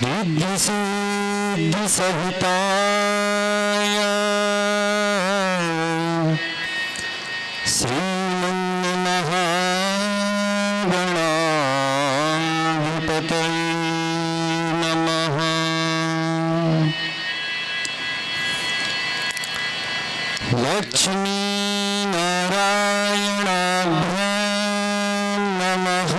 रिद्धि सिद्धि सहिताय श्रीमन्महागणाधिपतये नमः। लक्ष्मी नारायणाभ्यां नमः।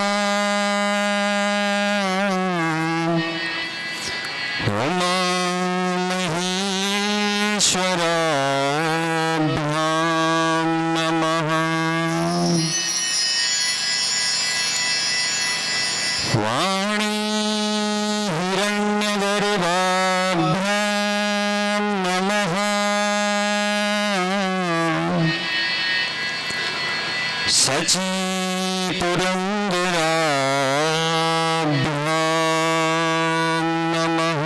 उमा महेश्वराभ्यां नमः। वाणी हिरण्यगर्भाभ्यां नमः। शची पुरन्दराभ्यां नमः।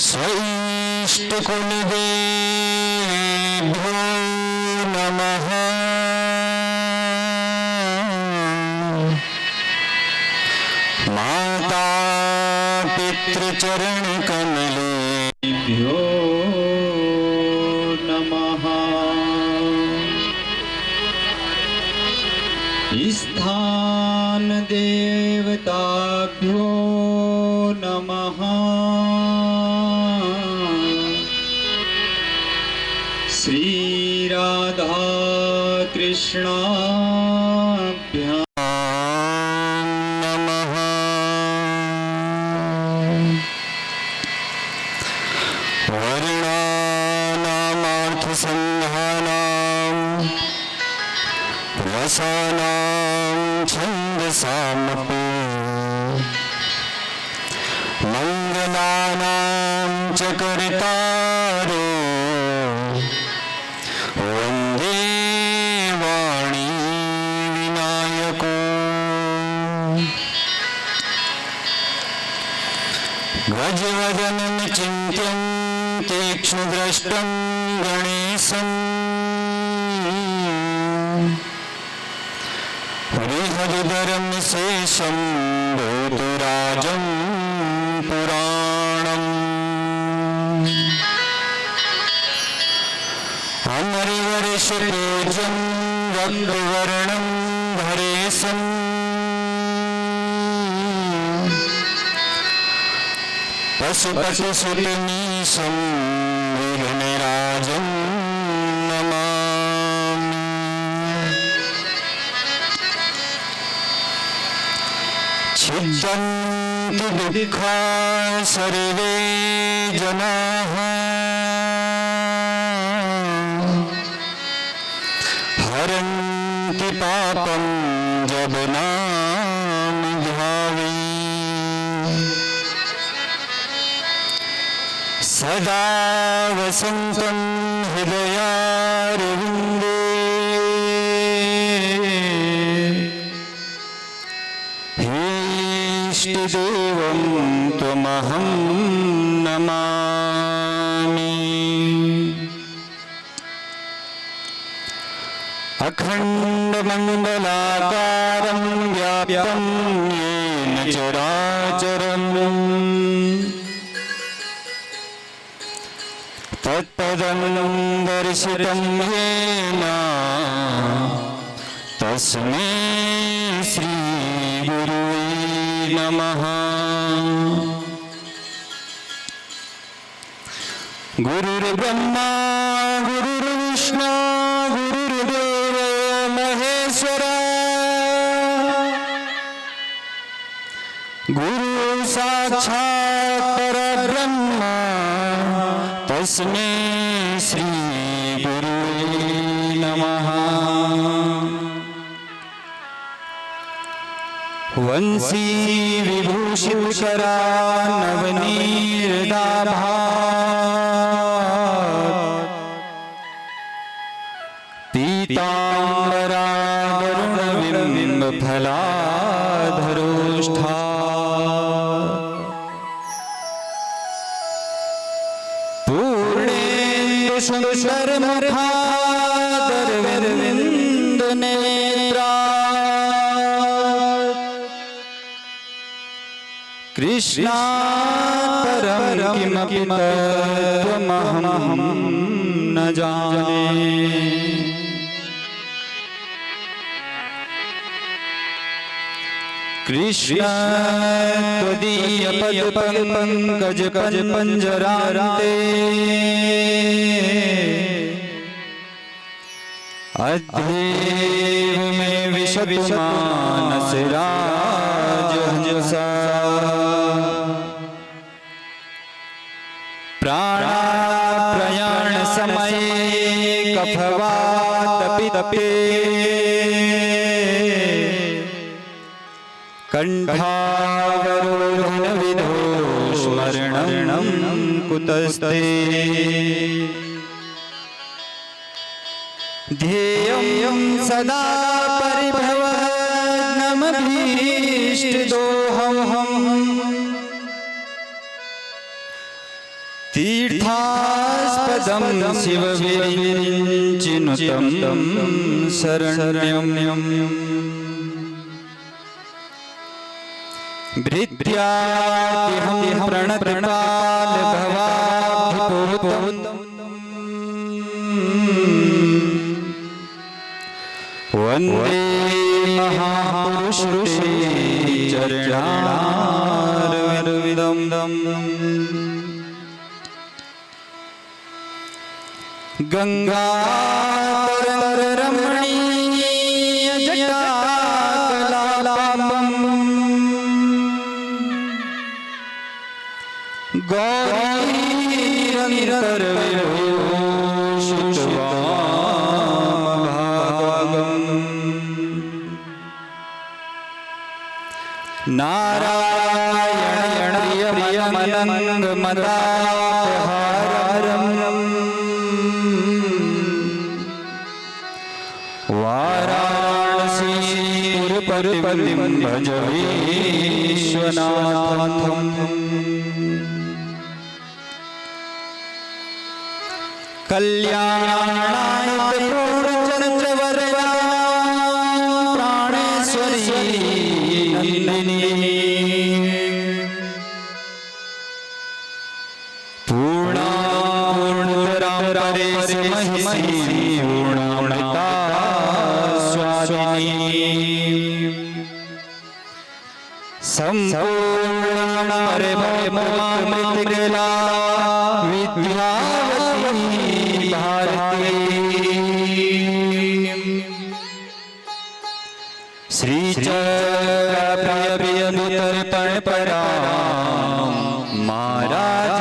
स्वइष्टकुलदेवेभ्यो नमः। माता पितृचरणकमलेभ्यो नमः। स्थान देवताभ्यो नमः। श्री राधा कृष्णाभ्यां नमः। वर्णानामर्थसंधानां रसानां छन्दसामपि मंगलानां च कर्तारो वन्दे वाणी विनायको। गजवदनं चिन्त्यं तीक्ष्णदृष्टं गणेशम् बृहदुदरं शेषं भूतराजं पुराणम्। अमरवर्षपूज्यं रक्तवर्णं धरेशम् पशुपतिसुतमीशं विघ्नराजं नमामि। छिद्यन्ति दुःखा सर्वे जनाः हरन्ति पापं जब नाम ध्यावे। सदा वसन्तं हृदयारविन्दे इष्टदेवं त्वमहं नमामि। अखण्डमण्डलाकारं व्याप्तं येन चराचरम् तत्पदं दर्शितं येन तस्मै श्रीगुरुवे नमः। गुरुर्ब्रह्मा गुरुर्विष्णु गुरुर्देवो महेश्वरा। गुरु साक्षात् परब्रह्म तस्मै श्री गुरुवे नमः। वंशी विभूषित करा नवनीरदाभा पीताम्बरा वरुणबिम्ब फलाधरोष्ठा पूर्णेन्दु सुंदर मुखादरविंद नेत्रा कृष्णात् परं किमपि तत्त्वमहं न जाने। कृष्ण त्वदीय पद पंकज पंजरान्ते अध्येव मे विशतु मानस राजहंसा। प्राणाप्रयाण समये कफवात पिते कंठावरोधन विधो स्मरणं कुतस्ते। ध्येयं सदा परिभवग्नमभीष्टदोहम् तीर्थास्पदं शिवविरिञ्चिनुतं शरण्यम्। भृत्यादिहं प्रणतपाल भवाब्धिपूतं वन्दे महापुरुषे चरणारविन्दम्। गंगातरंगरमणीय जटाकलापम् गौरी निरंतर विभूषितवाभागम्। नारायण प्रियमनंगमदापहारम् वाराणसीपुरपतिं भज विश्वनाथम्। कल्याणाय पूर्णचंद्रवरदा प्राणेश्वरी नंदिनी पूर्णापूर्णतरां महिषी पूर्णामृता स्वादिनी संपूर्ण परममृतकला विद्यावती भारती श्री चक्रप्रियनुतर्पण परां महाराज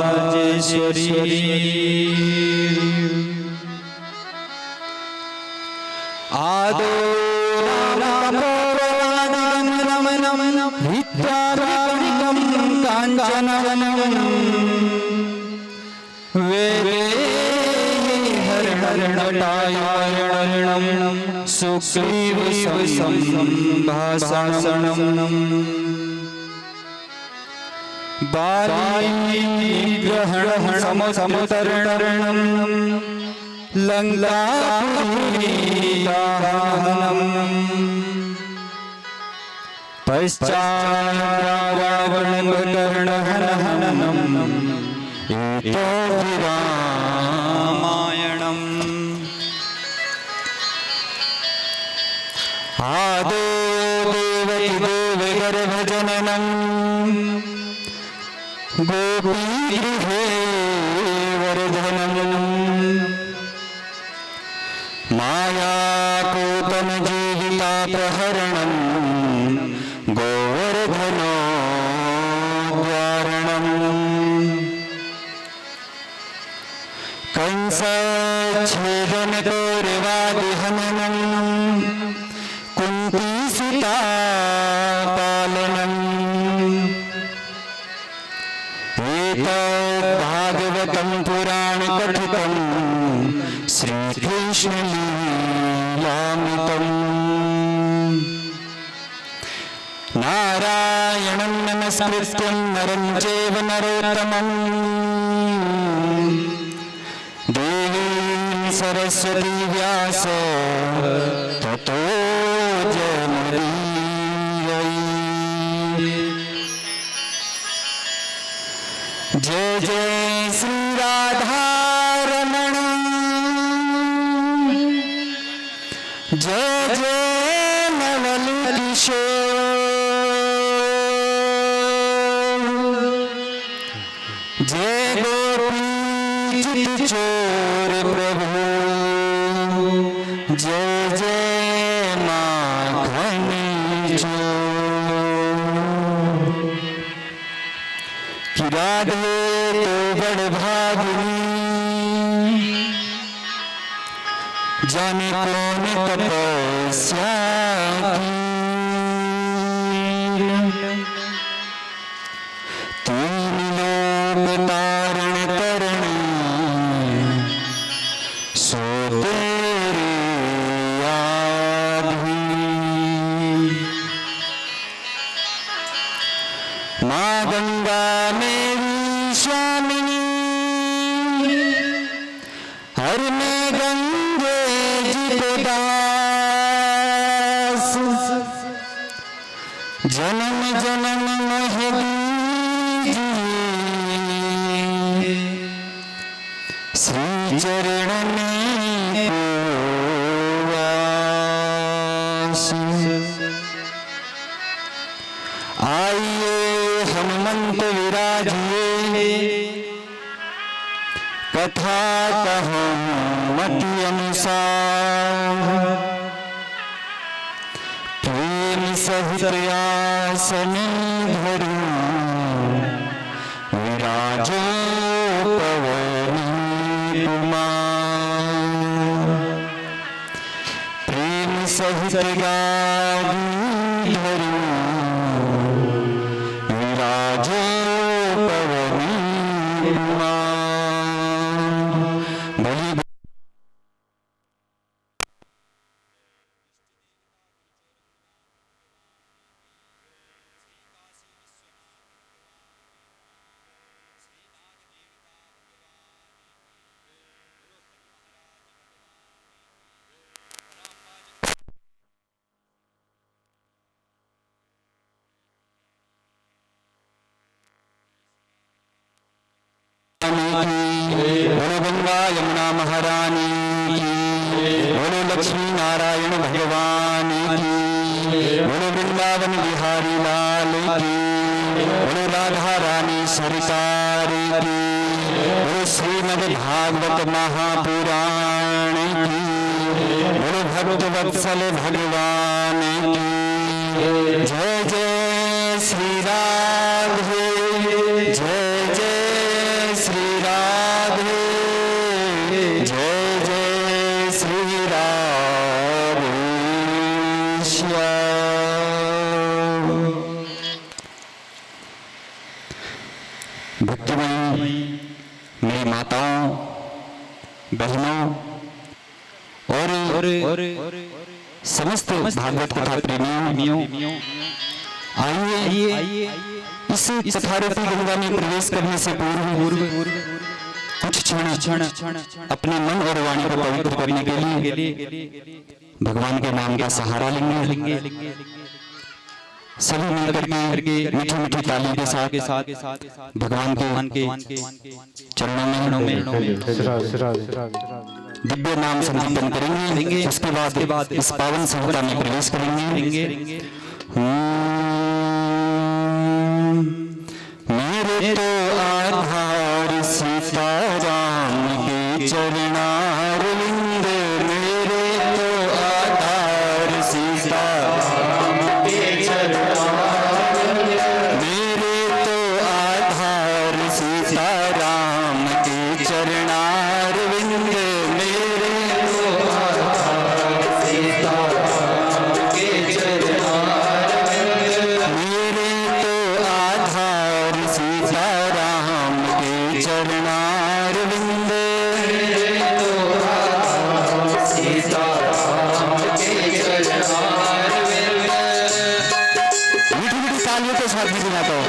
राजेश्वरी। आदो विद्याराणिकं काञ्चनवनं हरणटायारणं सुग्रीव संभाषणम् बालीग्रहण समतरणं लङ्कापुरीदाहनम् पश्चाद्रावणकर्णहननम् एतो रामायणम्। आदो देवकी देवगर्भजननम् गोपीगृहे वर्धनम् मायापूतनजीवितापहरणम् गोवर्धनोद्वारणम् कंसच्छेदनगौरवादिहननम् कुन्तीसुतापालनम् एतद्भागवतं पुराणकथितं श्रीकृष्णलीलामृतम्। नारायणं नमस्कृत्यं नरं चैव नरोत्तमं देवीं सरस्वती व्यास ततो जयमुदीरये। जय जय नवल किशोर, जय गोपी चित चोर प्रभु, जय जय माखन चोर। कि राधे तो बड़ भागिनी, जाने कौन तपस्या की, तीन लोक तारण करने सो तेरे आधी। माँ गंगा मेरी स्वामिनी, हर में गंगे जी को दास, जन्म जन्म मोह दीजिए श्री चरण में वास। आइए हनुमंत विराजिए, कथा कहूँ मति अनुसार, प्रेम सहित आसन धरूं विराजो पवन कुमार। प्रेम सहित गादी धरूं विराजो पवन कुमार। बोलो गंगा यमुना महारानी की, बोलो लक्ष्मी नारायण भगवान की, बोलो वृंदावन बिहारी लाल की, बोलो राधा रानी सरकार की, बोलो श्रीमद् भागवत महापुराण की, बोलो भक्त वत्सल भगवान की। जय जय श्री राधे, जय जय श्री राधे, जय जय श्री राधे श्याम। भक्तमयी मेरी माताओं, बहनों और समस्त भागवत कथा प्रेमियों, आइए इस कथारूपी गंगा में प्रवेश करने से पूर्व कुछ क्षण अपने मन और वाणी को पवित्र करने के लिए भगवान के नाम का सहारा लेंगे। सभी मिलकर के मीठी मीठी ताली के साथ भगवान के चरणों में दिव्य नाम संकीर्तन करेंगे। उसके बाद इस पावन संहिता में प्रवेश करेंगे। मेरे तो आधार सीताराम के चरणारविंद, मेरे तो आधार सीताराम के चरणारविंद, मेरे तो आधार सीताराम के चरणारविंद, मेरे तो आधार सीताराम के चरणारविंद, मेरे तो आधार सीताराम के चरणारविंद, मेरे तो आधार सीताराम के चरणारविंद। मीठी मीठी तालियों के साथ भी सुनाता हूँ।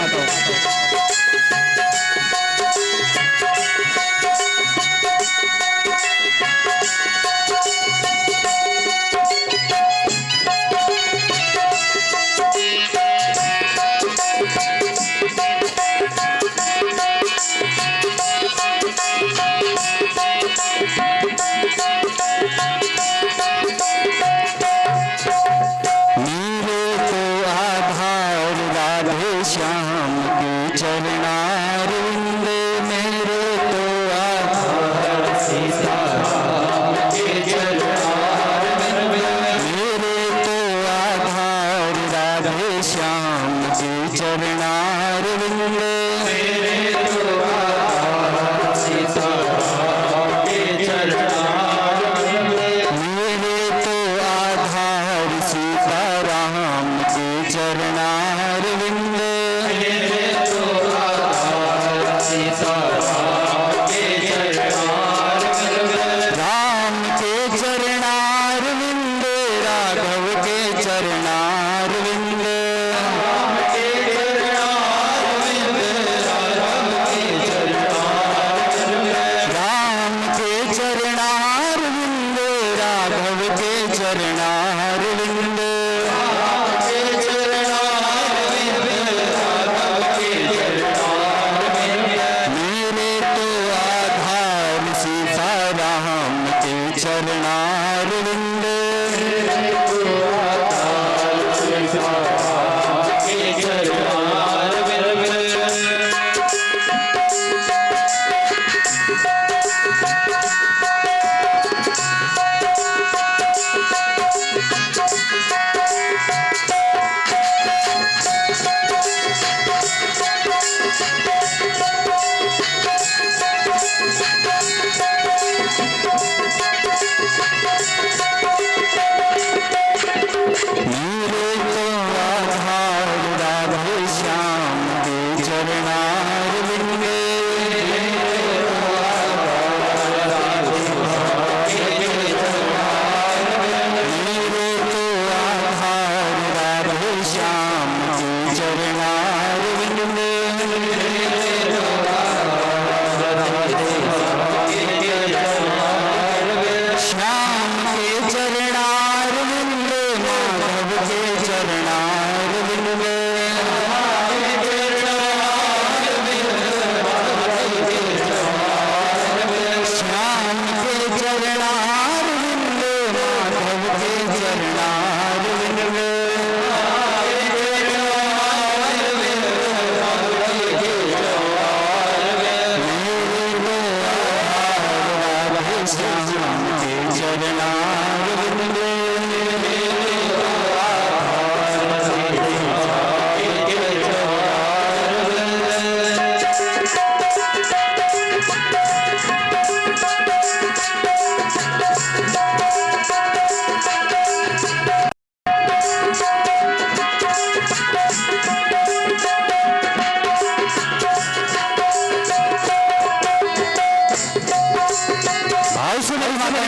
चरणारविंद राम के चरणारविंद राघव के चरणारविंद मेरे तो आधार सीता राम के चरणारविंद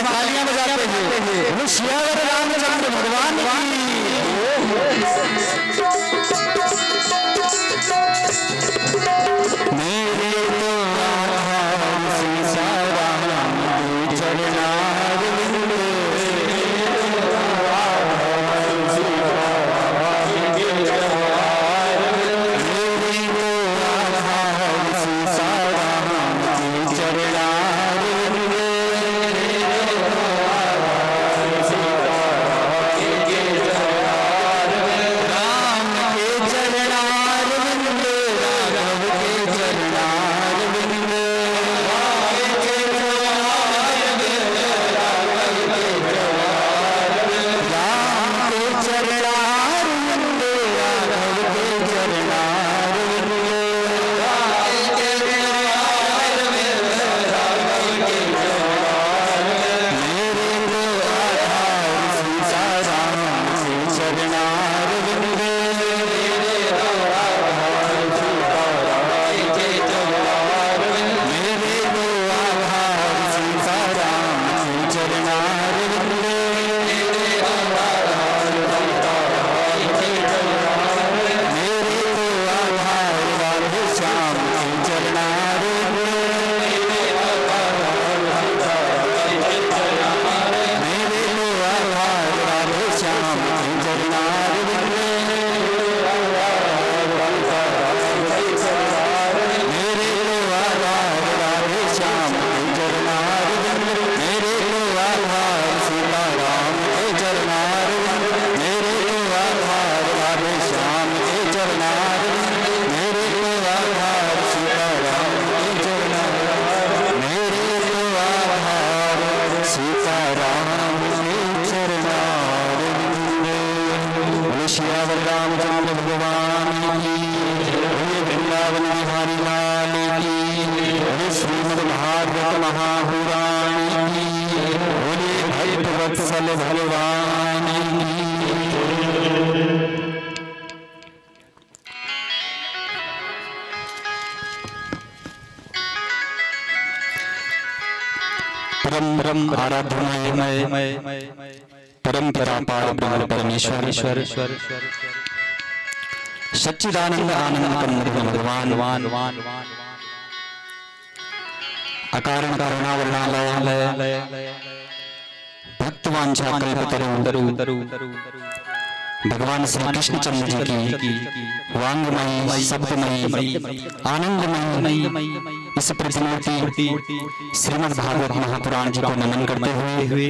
तालियां बजाते हैं श्यावर रामचंद्र भगवान की। मेरे तो परम आराधनामय परम पिता पार ब्रह्म परमेश्वर सच्चिदानंद आनंद भगवान अकारण करुणावरणालय भक्तवांछा कल्पतरु भगवान श्री कृष्णचंद्र जी की वांगमयी शब्दमयी आनंदमयी इस प्रतिमूर्ति श्रीमद् भागवत महापुराण जी को नमन करते हुए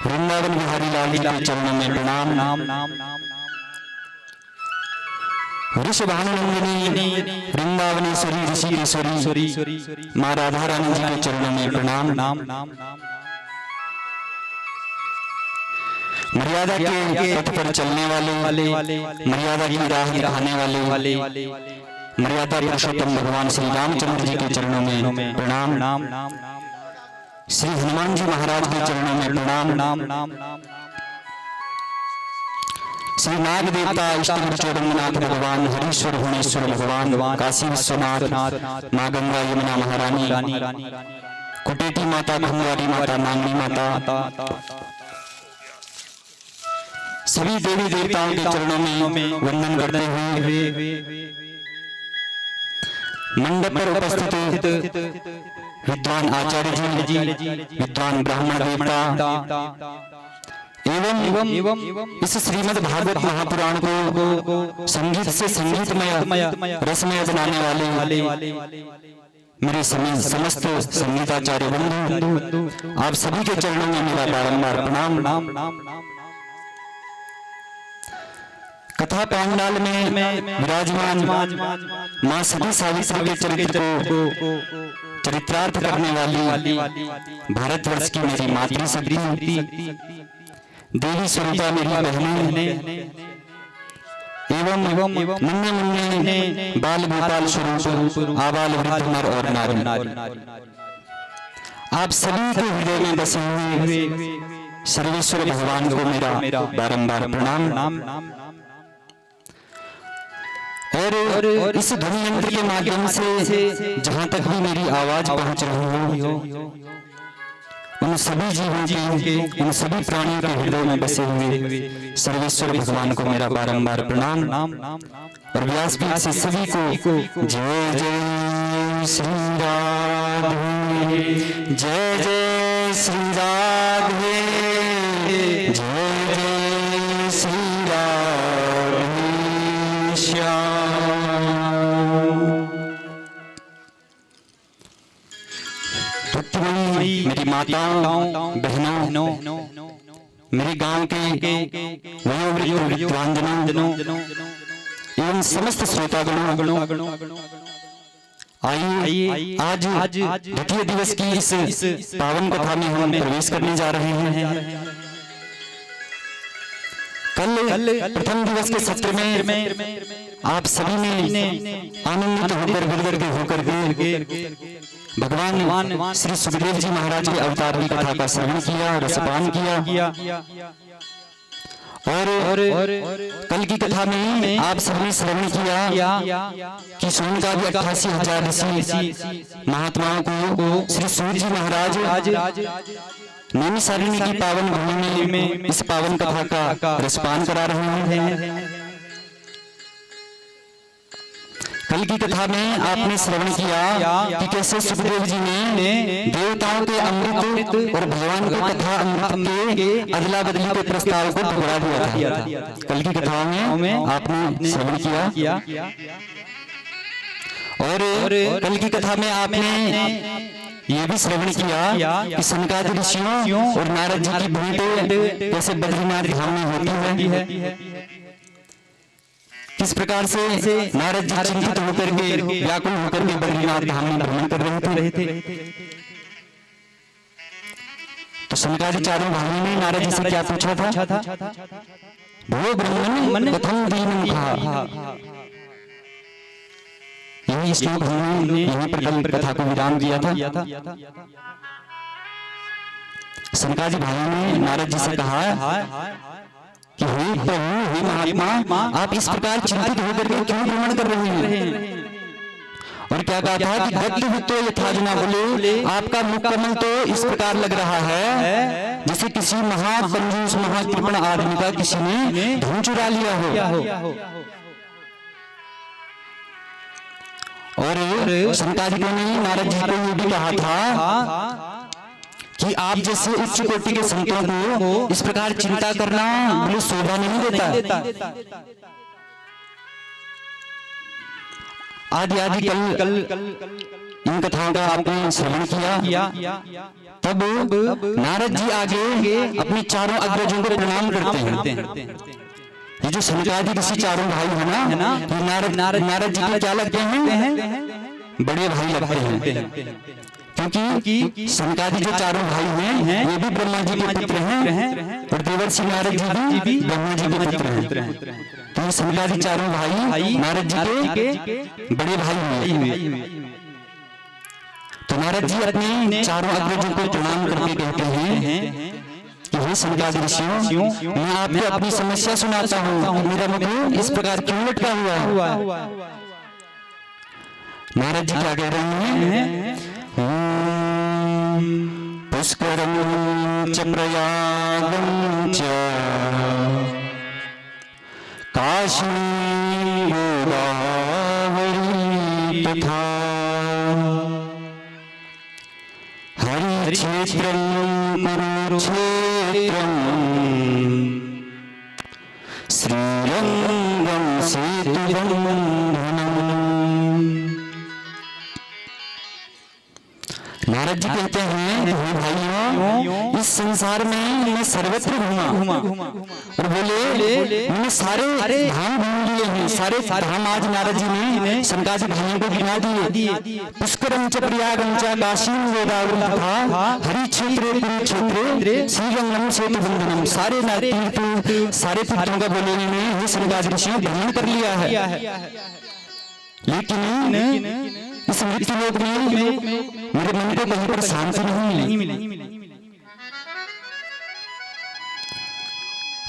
वृंदावन बिहारी लाल जी के चरणों में प्रणाम। वृषभानुनंदिनी वृंदावनेश्वरी ऋषिकेश्वरी माँ राधा रानी जी के चरणों में प्रणाम। मर्यादा के पथ पर चलने वाले मर्यादा की राह दिखाने वाले मर्यादा पुरुषोत्तम भगवान श्री रामचंद्र जी के चरणों में प्रणाम। श्री हनुमान जी महाराज के चरणों में प्रणाम। श्री नाग देवता इष्ट चौरंगनाथ भगवान हरीश्वर भुवनेश्वर भगवान काशी विश्वनाथ माँ गंगा यमुना महारानी कुटेटी माता खंडवारी माता नांगनी माता सभी देवी देवताओं के चरणों में वंदन करते हुए मंडप पर उपस्थित विद्वान आचार्य जी विद्वान ब्राह्मण देवता एवं इस श्रीमद् भागवत महापुराण को संगीत से संगीतमय रसमय बनाने वाले मेरे समस्त संगीताचार्य बंधु आप सभी के चरणों में मेरा बारंबार प्रणाम। कथा पांडाल में विराजमान मां सती सावित्री के चरित्र को चरित्रार्थ करने वाली भारतवर्ष की मेरी मातृशक्ति देवी स्वरूपा मेरी बहनें एवं मुन्ने बाल गोपाल स्वरूप आबाल वृद्ध नर और नारी आप सभी के हृदय में बसे हुए सर्वेश्वर भगवान को मेरा बारंबार प्रणाम। और इस ध्वनि यंत्र के माध्यम से जहां तक भी मेरी आवाज पहुंच रही हो उन सभी जीवों के उन सभी प्राणियों के हृदय में बसे हुए सर्वेश्वर भगवान को मेरा बारंबार प्रणाम। और व्यासपीठ से सभी को जय जय श्री राधे जय जय श्री राधे जय जय श्री राधे श्याम। मेरी माताओं बहनों मेरे गांव के वयोवृद्ध विद्वानजनों एवं समस्त श्रोतागणों आइए आज द्वितीय दिवस की इस पावन कथा में हम प्रवेश करने जा रहे हैं। कल प्रथम दिवस के सत्र में आप सभी ने आनंदित होकर भगवान श्री सुखदेव जी महाराज के अवतार की कथा का श्रवण किया रसपान किया। और कल की कथा में आप सबने श्रवण किया कि सोन का भी 88,000 ऋषि महात्माओं को श्री सूर्य जी महाराज नैमिषारण्य की पावन भूमि में इस पावन कथा का रसपान करा रहे हैं। कल की कथा में आपने श्रवण किया कि कैसे सुखदेव जी ने देवताओं के अमृत और भगवान की कथा अमृत के अदला बदली के प्रस्ताव को ठुकरा दिया था। कल की कथाओं में आपने श्रवण किया। और कल की कथा में आपने ये भी श्रवण किया कि सनकादि ऋषियों और नारद जी की भेंट कैसे बद्रीनाथ धाम में होती है। किस प्रकार से नारद जी चिंतित होकर के व्याकुल होकर के बद्रीनाथ धाम में भ्रमण कर रहे थे। तो सनकादि चारों भाइयों ने नारद जी से क्या पूछा था? भो ब्रह्मन् कथं दीनं कहा। यही श्लोक हमने यहीं पर कल कथा को विराम दिया था। सनकादि भाइयों ने नारद जी से कहा कि हे प्रभु हे महात्मा आप इस प्रकार चिंतित होकर के क्यों भ्रमण कर रहे हैं? और क्या कहा था कि दत्त तो यथाजना बोले आपका मुख कमल तो इस प्रकार लग रहा है जैसे किसी महाकंजूस महाकृपण आदमी का किसी ने धन चुरा लिया हो। और संतादिकों ने नारद जी को ये भी कहा था कि आप जैसे उच्च कोटि के संतों को इस प्रकार चिंता करना बोले शोभा नहीं देता। आदि आदि कल इन कथाओं का आपने श्रवण किया। तब नारद जी आगे अपने चारों अग्रजों को प्रणाम करते हैं। ये जो सनकादि ऋषि चारों भाई है ना, नारद जी को क्या लगते हैं? बड़े भाई लगते हैं, क्योंकि सनकादि जो चारों भाई हैं ये भी ब्रह्मा जी के पुत्र हैं और देवर्षि नारद जी भी ब्रह्मा जी के पुत्र हैं। तो ये सनकादि चारों भाई नारद जी के बड़े भाई हुए। तो नारद जी अपने चारों अग्रजों को प्रणाम करके कहते हैं कि हे सनकादि ऋषियों, मैं आपको अपनी समस्या सुनाता हूँ, मेरा मुख इस प्रकार क्यों लटका हुआ है। नारद जी क्या कह रहे हैं? पुष्करम च प्रयागं च काशी गोदावरी तथा हरिक्षेत्रं कुरुक्षेत्रं श्रीरंगं सेतुबन्धनम्। नारद जी कहते हैं भाइयों, इस संसार में मैं सर्वत्र घूमा और बोले मैंने सारे धाम घूम लिए हैं। सारे धाम आज नारद जी ने सनकादि भाइयों को गिना दिए। पुष्करम च प्रयागं च काशीं गोदावरी तथा हरिक्षेत्रे कुरुक्षेत्रे श्रीरंगं सेतुबन्धनम्। सारे तीर्थ सारे तीर्थों का बोले मैंने सनकादि ऋषियों भ्रमण कर लिया है। लेकिन इस मृत्यु लोक में मेरे मन को कहीं पर शांति नहीं मिली।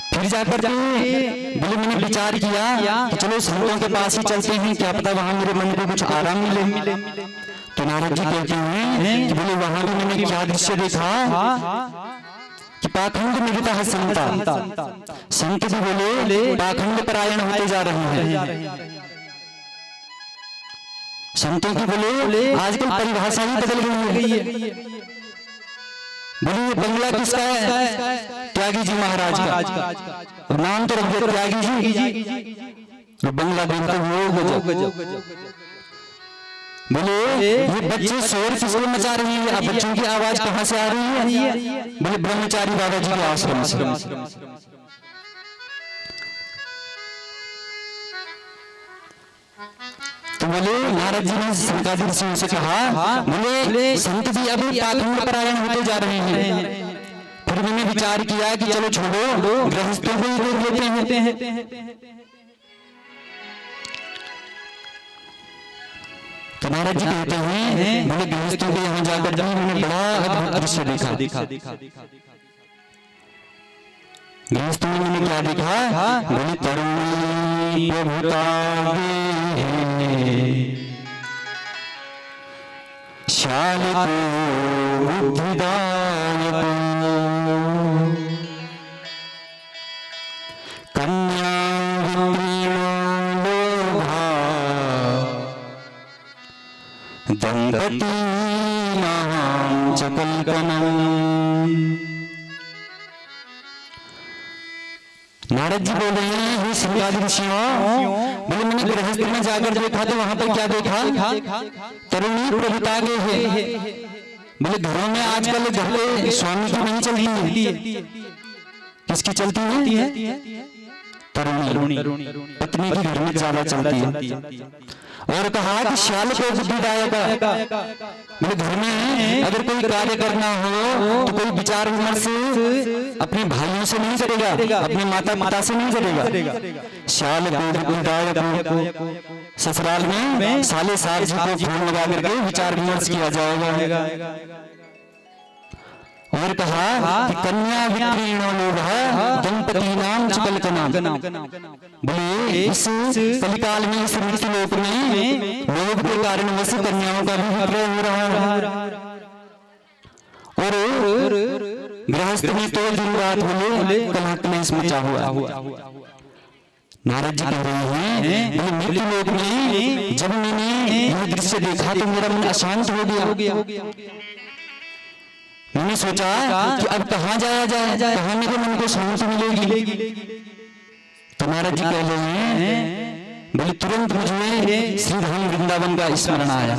फिर जाकर बोले मैंने विचार किया कि चलो संतों के पास ही चलते हैं, क्या पता वहां मेरे मन को कुछ आराम मिले। तो नारद जी कहते हैं कि बोले वहां भी मैंने क्या दृश्य देखा कि पाखंड मिलता है संता। संत भी बोले पाखंड परायण होते जा रहे हैं। संतों की बोले आजकल परिभाषा ही बदल गई है। बोले ये बंगला किसका है? त्यागी जी महाराज का। नाम तो रख दिया त्यागी जी, बंगला देखते हो गजब। बोले ये बच्चे शोर किसको मचा रही है? अब बच्चों की आवाज कहाँ से आ रही है? बोले ब्रह्मचारी बाबा जी के आश्रम से। तो बोले नारद जी ने सनकादि ऋषियों से कहा, बोले संत भी अभी पाखंड परायण होते जा रहे हैं। फिर मैंने विचार किया कि चलो छोड़ो, गृहस्थों को ही रोक लेते हैं। तो नारद जी कहते हैं बोले गृहस्थों के यहाँ जाकर मैंने बड़ा अद्भुत दृश्य देखा। गृहस्थों में मैंने क्या देखा? बोले तरुणी प्रभुतागे शालिको बुद्धिदायको कन्या लोभा दंपती नाम च कल्पनम्। नारद जी बोल रहे हैं सनकादि ऋषियों, बोले मैंने गृहस्थ में जाकर देखा तो वहां पर क्या देखा? तरुणी प्रभुतागे है। बोले घरों में आजकल घर पे स्वामी की नहीं चलती है, किसकी चलती है? तरुणी पत्नी की घर में ज्यादा चलती है। और कहा कि श्याल को बुद्धिदायक। बोले घर में अगर कोई कार्य करना हो तो कोई विचार विमर्श अपने भाइयों से नहीं करेगा, अपने माता पिता से नहीं करेगा। श्याल को बुद्धिदायक, ससुराल में साले साल जी को फोन लगा करके विचार विमर्श किया जाएगा। और कहा कि कन्या विक्रीणो लोभः दंपतीनां च कल्पनम्। बोले इस कलिकाल में इस मृत्यु लोक में लोभ के कारण वश कन्याओं का भी विक्रय हो रहा है। और गृहस्थ में तो दिन रात बोले कलहट में इसमें चाहुआ। नारद जी कह रहे हैं मृत्यु लोक में जब मैंने यह दृश्य देखा तो मेरा मन अशांत हो गया। मैंने सोचा कि अब कहाँ जाया जाए, कहाँ मेरे मन को शांति मिलेगी। तो नारद जी कह रहे हैं बोले तुरंत मुझे श्री धाम वृंदावन का स्मरण आया।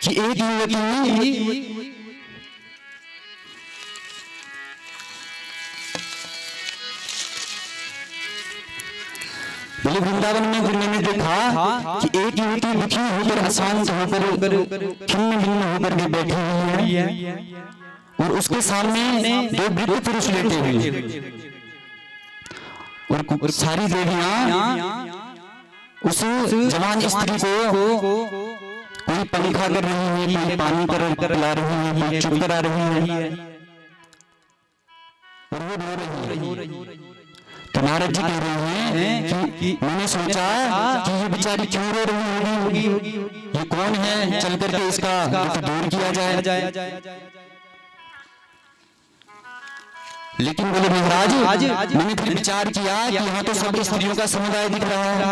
कि एक युवती बोले वृंदावन में मैंने देखा कि एक युवती दुखी होकर अशांत होकर खिन्न भिन्न होकर के बैठी हुई है और उसके सामने दो वृद्ध पुरुष लेटे हुए और सारी देवियां उस जवान स्त्री को कोई पंखा कर रही है, कोई पानी कर ला रही है, कोई चुप करा रही है और वो रो रही है। तो नारद जी कह रहे हैं कि मैंने सोचा कि ये बेचारी क्यों रो रही होगी, ये कौन है, चल करके इसका दूर किया जाए। लेकिन बोले महाराज मैंने फिर विचार किया कि यहाँ तो सब स्त्रियों का समुदाय दिख रहा है।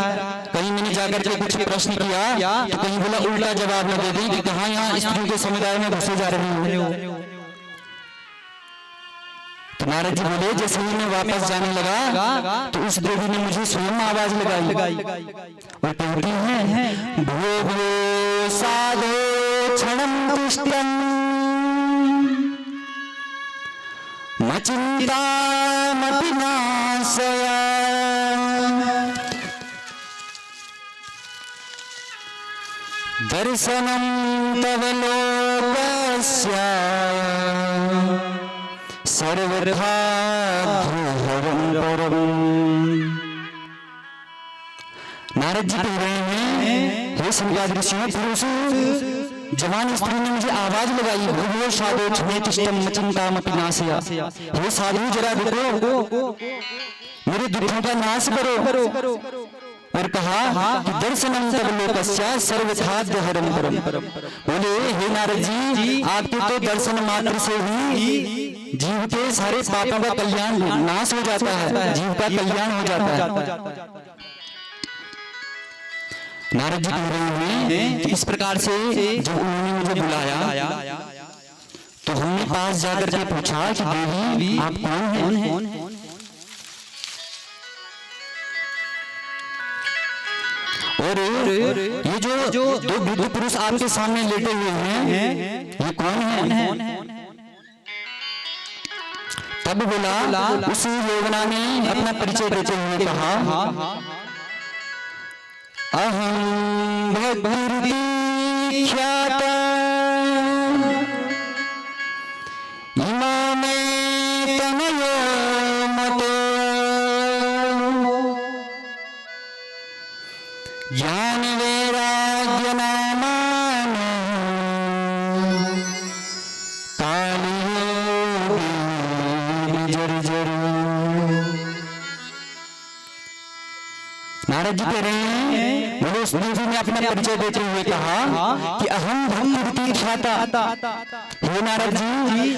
कहीं मैंने जाकर के कुछ प्रश्न किया तो कहीं बोला उल्टा जवाब न दे दी कि कहाँ यहाँ स्त्रियों के समुदाय में घुसे जा रही हो। तो नारद जी बोले जैसे ही मैं वापस जाने लगा तो उस देवी ने मुझे स्वयं आवाज लगाई और कहती है भो साधो क्षणं तुष्टं मचिन्तामपि नाशया दर्शनं तव लोकस्य सर्वथा ध्रुवं परम्। नारद जी कह रहे हैं हे संज्ञात ऋषियों पुरुष जवान स्त्री ने मुझे आवाज लगाई भूभो साधो क्षमेतिष्ठं मचिन्तामपि नाशया। हे साधु जरा देखो मेरे दुखों का नाश करो और कहा कि दर्शनं तव लोकस्य सर्वथा ध्रुवं परम्। बोले हे नारद जी आपके तो दर्शन मात्र से ही जीव के सारे पापों का कल्याण नाश हो जाता है, जीव का कल्याण हो जाता है। नारद जी कह रहे हैं कि इस प्रकार से जब उन्होंने मुझे बुलाया तो हमने पास जाकर के पूछा कि देवी आप कौन हैं? और ये जो दो वृद्ध पुरुष आपके सामने लेटे हुए हैं ये कौन है? तब बोला उस योगना ने अपना परिचय देते हुए कहा अहं भगवती ख्याता इमामे तनयो मतो ज्ञान वैराग्य नामान कालियो जर्जर। नारद जी कह रहे हैं उस देवी ने अपना परिचय देते हुए कहा कि अहम भक्ति ख्याता। हे नारद जी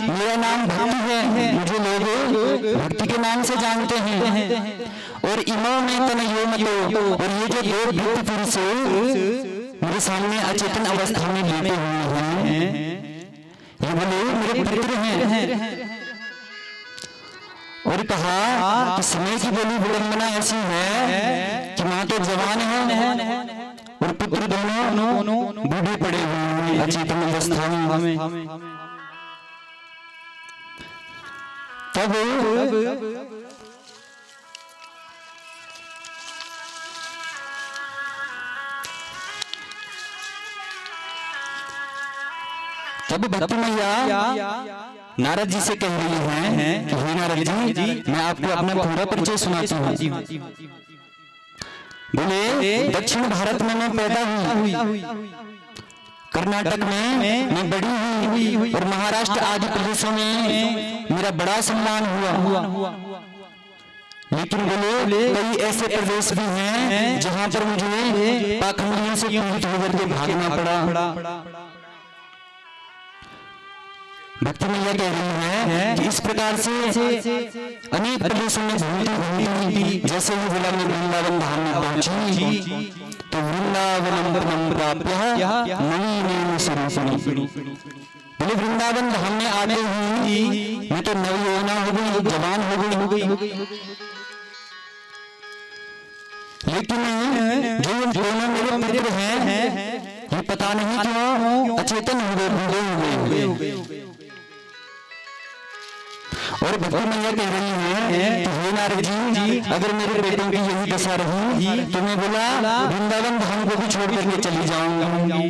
मेरा नाम भक्ति है, मुझे लोग भक्ति के नाम से जानते हैं। और इमो में तनयो मतो और ये जो दो वृद्ध पुरुष मेरे सामने अचेतन अवस्था में लेटे हुए हैं ये बोले मेरे पुत्र हैं। और कहा कि समय की बड़ी विडंबना ऐसी है कि मां तो जवान है और पुत्र दोनों बूढ़े पड़े हुए हैं अचेतन अवस्था में। तब भक्ति मैया नारद जी से कह रही हैं कि हे नारद जी, मैं आपको अपना पूरा परिचय सुनाती हूँ। बोले दक्षिण भारत में मैं पैदा हुई, कर्नाटक में मैं बड़ी हुई और महाराष्ट्र आदि प्रदेशों में मेरा बड़ा सम्मान हुआ। लेकिन बोले कई ऐसे प्रदेश भी हैं जहां पर मुझे पाखंडियों से पीड़ित होकर के भागना पड़ा। भक्ति मैया कह रही है कि इस प्रकार से अनेक प्रदेशों में घूमती जैसे ही बोला मैं वृंदावन धाम में पहुंची तो वृंदावन प्राप्य नई स्वरूपिणी। बोले वृंदावन धाम में आते ही मैं तो नवयौवना हो गई, जवान हो गई। लेकिन जो दोनों मेरे मित्र हैं ये पता नहीं क्यों अचेतन हो गए। और भक्ति मैया कह रही है हे नारद जी, अगर मेरे बेटों की यही दशा रही तो मैं बोला वृंदावन धाम को भी छोड़ करके चली जाऊंगी।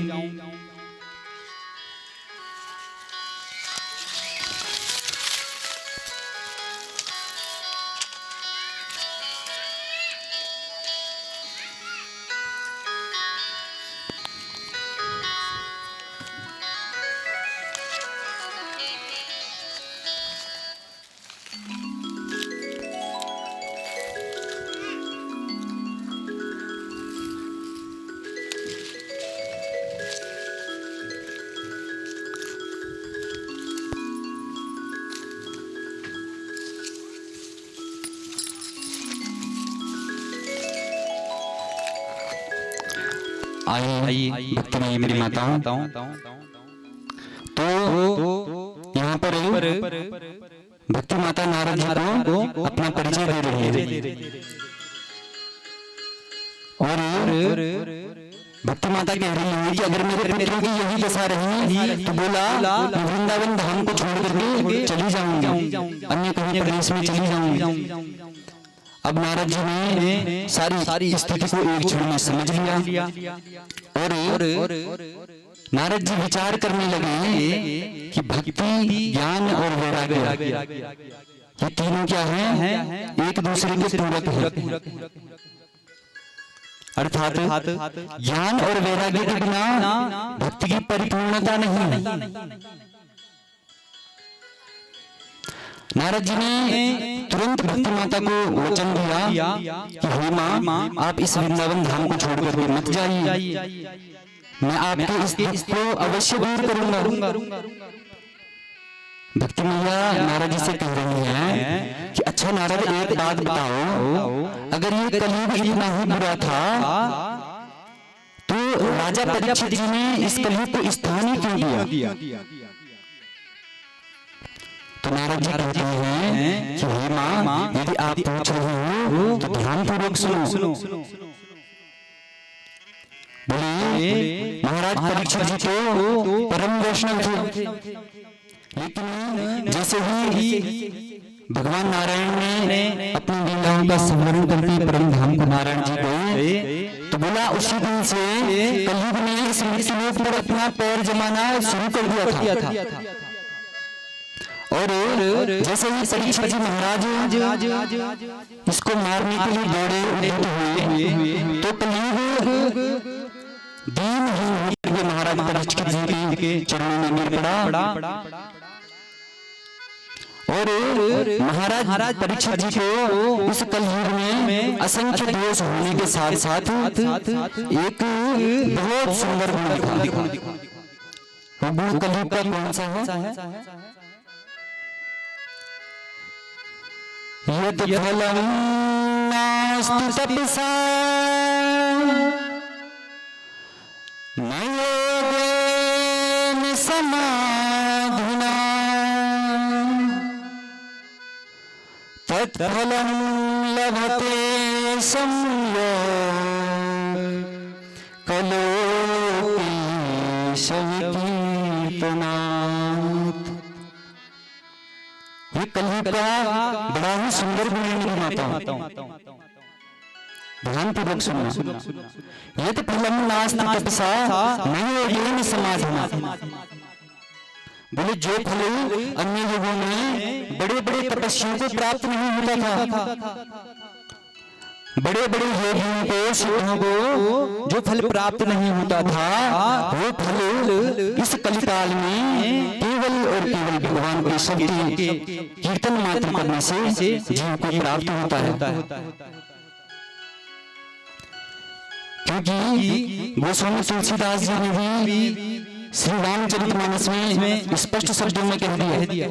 आइए भक्ति में मेरी माताओं, तो यहाँ पर भक्ति माता नारद जी को अपना परिचय दे रही है। और भक्ति माता कह रही है कि अगर मेरे पुत्रों की यही दशा रही तो बोला मैं वृंदावन धाम को छोड़ करके चली जाऊंगी, अन्य कहीं प्रदेश में चली जाऊंगी। अब नारद जी ने सारी स्थिति को एक क्षण में समझ लिया और नारद जी विचार करने लगे कि भक्ति, ज्ञान और वैराग्य ये तीनों क्या हैं? एक दूसरे के पूरक हैं। अर्थात ज्ञान और वैराग्य के बिना भक्ति की परिपूर्णता नहीं है। नारद जी ने तुरंत भक्ति माता को वचन दिया कि हे माँ, आप इस वृंदावन धाम को छोड़ करके मत जाइए, मैं आपके इस दुख को अवश्य दूर करूंगा। भक्ति मैया नारद जी से कह रही है कि अच्छा नारद, एक बात बताओ, अगर ये कलयुग इतना ही बुरा था तो राजा परीक्षित जी ने इस कलयुग को स्थान ही क्यों दिया? तो नारद जी कहते हैं कि हे माँ, यदि आप पूछ रहे हो तो ध्यानपूर्वक सुनो। बोले महाराज परीक्षित जी तो परम वैष्णव थे, लेकिन जैसे ही भगवान नारायण ने अपनी लीलाओं का स्मरण करके परम धाम को नारायण जी गए तो बोला उसी दिन से कलयुग ने इस मृत्युलोक पर अपना पैर जमाना शुरू कर दिया था। और जैसे ही परीक्षित जी महाराज इसको मारने के लिए दौड़े हुए तो कलयुग दीन महाराज परीक्षित जी के चरणों में गिर पड़ा और महाराज परीक्षित जी को उस कलयुग में असंख्य दोष होने के साथ साथ एक बहुत सुंदर गुण दिखा। वो कलयुग का कौन सा है? यद फलं नास्ति तपसा न योगेन समाधिना तत्फलं लभते संयोग कलोपीशविकीर्तनात्। ये कलयुग का बड़ा ही सुंदर वर्णन बनाता हूं, ध्यानपूर्वक सुनना। ये तो फलम नास्ति तपसा नयो समाधिना। बोले जो फल अन्य युगों में बड़े बड़े तपस्वियों को प्राप्त नहीं होता था, बड़े बड़े योगियों को सिद्धों को जो फल प्राप्त नहीं होता था, वो फल इस कलिकाल में केवल और केवल भगवान की शक्ति कीर्तन मात्र करने से जीव को प्राप्त होता है। क्योंकि गोस्वामी तुलसीदास जी ने भी श्री रामचरितमानस में स्पष्ट शब्दों में कह दिया,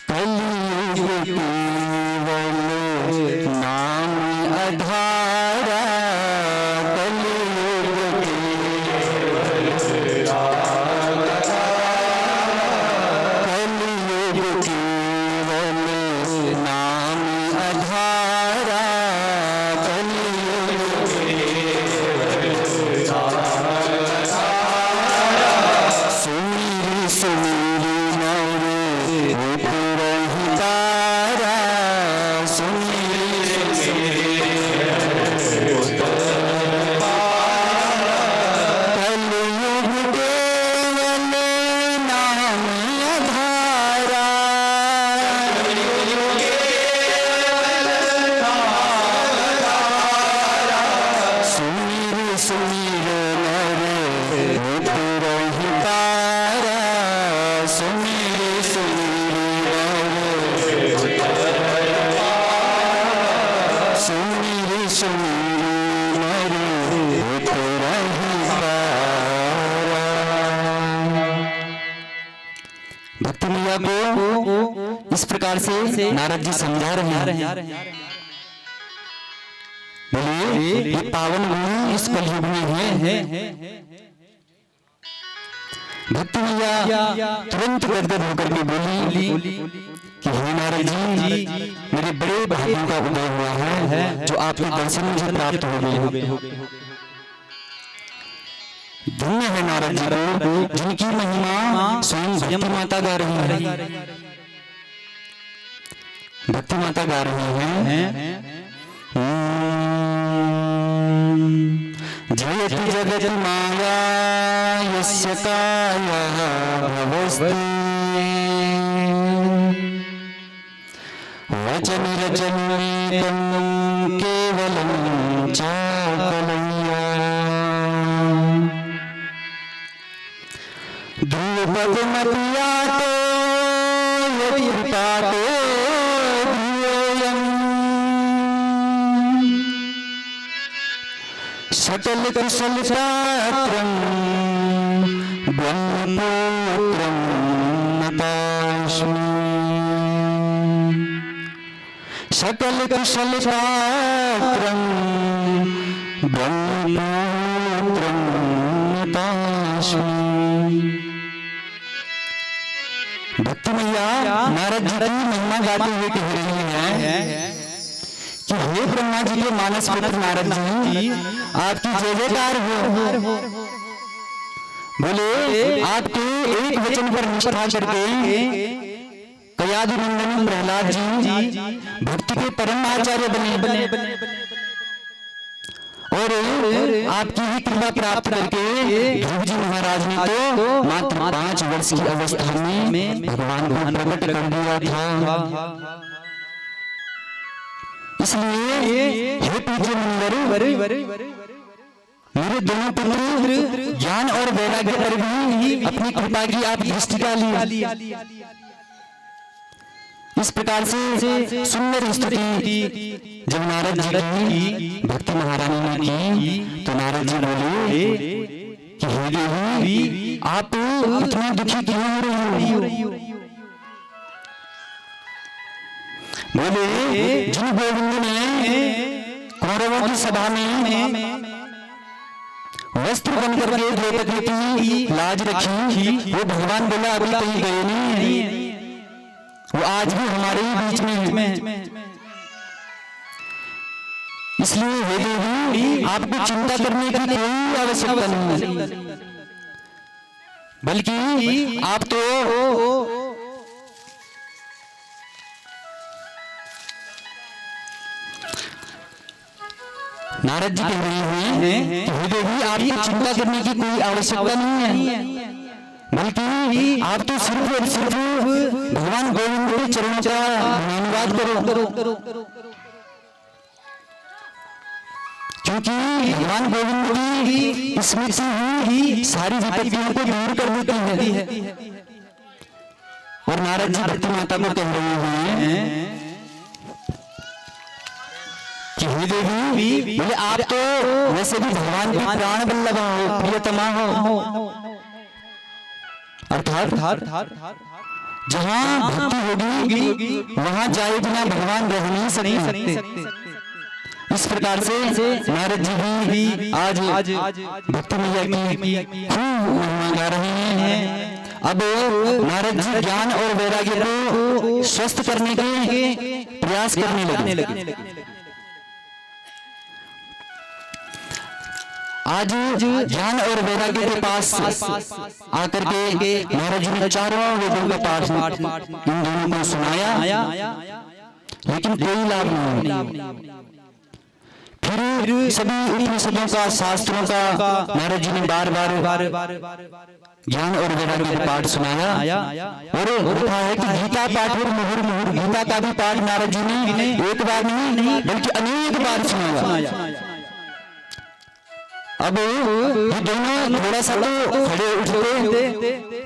कलियुग केवल नाम आधारा, कलियुग केवल नाम आधारा, भक्ति मैया को इस प्रकार से नारद जी समझा रहे हैं। बोलिए ये पावन गुण इस कलयुग में है। भक्ति मैया तुरंत गदगद होकर के बोली कि हे नारद जी, मेरे बड़े भाग्यों का उदय हुआ है जो आपके दर्शन मुझे प्राप्त हो गए। धन्य है नारद जी को जिनकी महिमा स्वयं भक्ति माता गा रही है। भक्ति माता गा रही है, जयति जगत माया यस्य कायः भवस्ति, वचनरचनमेकं केवलं चाकलय्या, ध्रुवपदमपियातो यतिपातो ध्रुवोऽयम्, सकल कुशलपात्रं ब्रह्मपुत्रं नतास्मि, सकल कुशलपात्रं ब्रह्मपुत्रं नतास्मि। भक्ति मैया नारद जी की महिमा गाते हुए कह रही हैं कि हे ब्रह्मा जी के मानस पुत्र नारद जी, आपकी जय जयकार हो। बोले आपके एक वचन पर निष्ठा करके कयादि नंदन प्रहलाद जी भक्ति के परम आचार्य बने और आपकी ही कृपा प्राप्त करके ध्रुव जी महाराज ने तो मात्र 5 वर्ष की अवस्था में भगवान को प्रकट कर दिया था। इसलिए हे पूज्य मुनिवर, मेरे दोनों पुत्र ज्ञान और वैराग्य पर भी अपनी कृपा की आप दृष्टि डाली। इस प्रकार से सुंदर स्तुति जब नारद जी की भक्ति महारानी ने की तो नारद जी बोले कि हे देवी, आप इतना दुखी क्यों हो रही हो? बोले जिन गोविंद ने कौरवों की सभा में वस्त्र बन करके द्रौपदी की लाज रखी। वो भगवान बोला अभी कहीं गए नहीं है, वो आज भी हमारे ही बीच में है। इसलिए हे देवी, आपको चिंता करने की कोई आवश्यकता नहीं है, बल्कि आप तो नारद जी कह रहे हैं कि हे देवी, आपको चिंता करने की कोई आवश्यकता नहीं है, बल्कि आप तो सिर्फ और सिर्फ भगवान गोविंद के चरणों का धन्यवाद करो। क्योंकि भगवान गोविंद की स्मृति ही सारी विपत्तियों को दूर कर देती है। और नारद जी धरती माता को कह रहे हैं कि हे देवी, बोले आप तो वैसे भी भगवान की प्राण वल्लभा हो, प्रियतमा हो। अर्थात जहाँ भक्ति होगी वहाँ जाए बिना भगवान रह नहीं सकते। इस प्रकार से नारद जी भी आज भक्ति मैया की खूब महिमा गा रहे हैं। अब नारद जी ज्ञान और वैराग्य को स्वस्थ करने के प्रयास करने लगे। आज ज्ञान और वैराग्य के पास आकर के नारद जी ने चारों वेदों का पाठ इन दोनों को सुनाया, लेकिन कोई लाभ नहीं। फिर सभी उपनिषदों का, शास्त्रों का नारद जी ने बार बार ज्ञान और वैराग्य का पाठ सुनाया। और होता है कि गीता पाठ और मुहुर मुहुर गीता का भी पाठ नारद जी ने एक बार नहीं बल्कि अनेक बार सुनाया। अब ये दोनों थोड़ा सा तो खड़े उठते,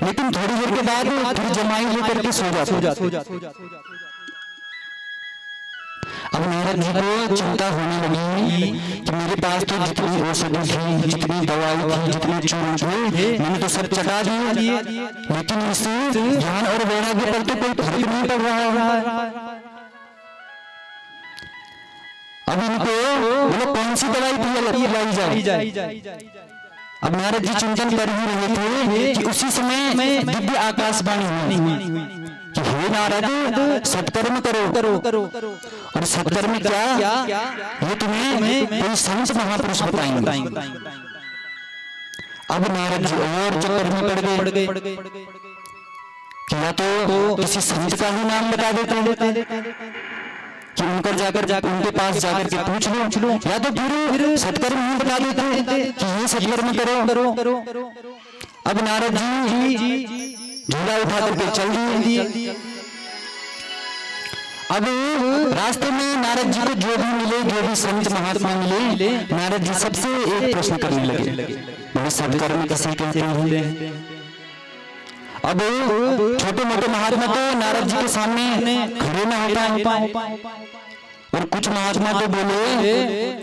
लेकिन थोड़ी देर के बाद फिर जमाई लेकर के सो जाते। अब नारद जी को चिंता होने लगी कि मेरे पास तो जितनी औषधि थी, जितनी दवाई थी, जितने चूर्ण थे, मैंने तो सब चटा दिए, लेकिन इससे ज्ञान और वैराग्य पर तो कोई फर्क नहीं पड़ रहा है। अब इनको बोलो कौन सी दवाई पिलाई जाए। अब नारद जी चिंतन कर ही रहे थे कि उसी समय दिव्य आकाशवाणी हुई कि हे नारद, सत्कर्म करो। और सत्कर्म क्या, ये तुम्हें कोई संत महापुरुष बताएंगे। अब नारद जी और चक्कर में पड़ गए कि या तो किसी संत का ही नाम बता देते कि उनकर जाकर उनके पास जाकर के पूछ लो, या तो फिर सत्कर्म ही बता देते कि ये सत्कर्म करो। अब नारद जी झोला उठा करके चल दिए। अब रास्ते में नारद जी को जो भी मिले, जो भी संत महात्मा मिले, नारद जी सबसे एक प्रश्न करने लगे, सत्कर्म किसे कहते हैं। अब छोटे मोटे महात्मा तो नारद जी के सामने खड़े न हो पाए, और कुछ महात्मा तो बोले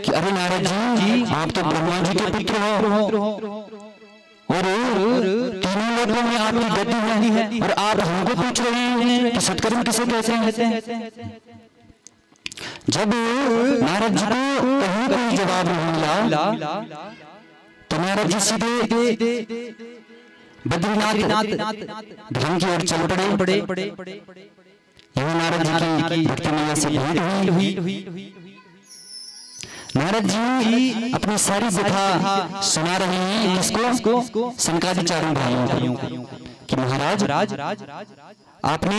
कि अरे नारद जी, आप तो ब्रह्मा जी के पुत्र हो, और तीनों लोगों में आपकी गति नहीं है, और आप हमको पूछ रहे हैं कि सत्कर्म किसे कहते हैं। जब नारद जी को कहीं कोई जवाब नहीं मिला तो नारद जी सीधे बद्रीनाथ धाम की ओर चल पड़े। यह नारद जी की भक्ति मैया से भेंट हुई। नारद जी अपनी सारी कथा सुना रहे हैं किसको, सनकादि चारों भाइयों को कि महाराज, आपने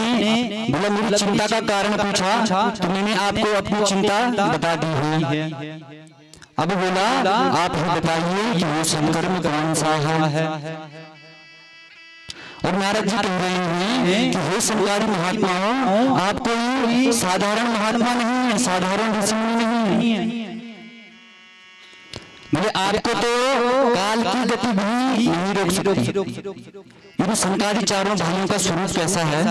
बोला मेरी चिंता का कारण पूछा तो मैंने आपको अपनी चिंता बता दी हुई है। अब बोला आप ही बताइए कि वो संकर्म कौन सा है। और नारद जी कह रहे हैं कि हे संसारी महात्माओं, आप कोई साधारण महात्मा नहीं है, साधारण ऋषि नहीं है। बोले आपको तो काल की गति भी नहीं रोक सकती। इन संसारी चारों भाइयों का स्वरूप कैसा है,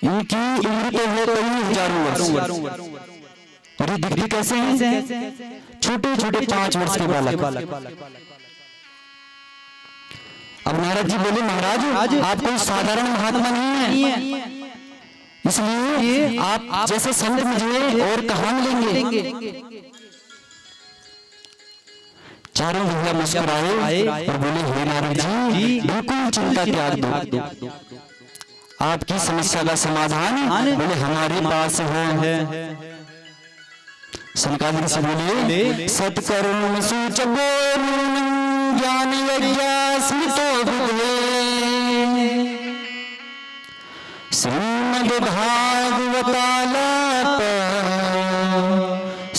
इनकी उम्र तो है कई हजारों वर्ष, और ये दिखते कैसे हैं, छोटे छोटे 5 वर्ष के बालक। अब नारद जी बोले महाराज, आप कोई साधारण महात्मा नहीं है, इसलिए आप जैसे संत मुझे और कहाँ मिलेंगे। चारों भैया मुस्कुराए और बोले हे नारद जी बिल्कुल चिंता त्याग दो, आपकी समस्या का समाधान बोले हमारे पास है। सनकादिक से बोले सत्कर्म सूचक ज्ञान यज्ञ स्मृतो श्रीमद् भागवतालाप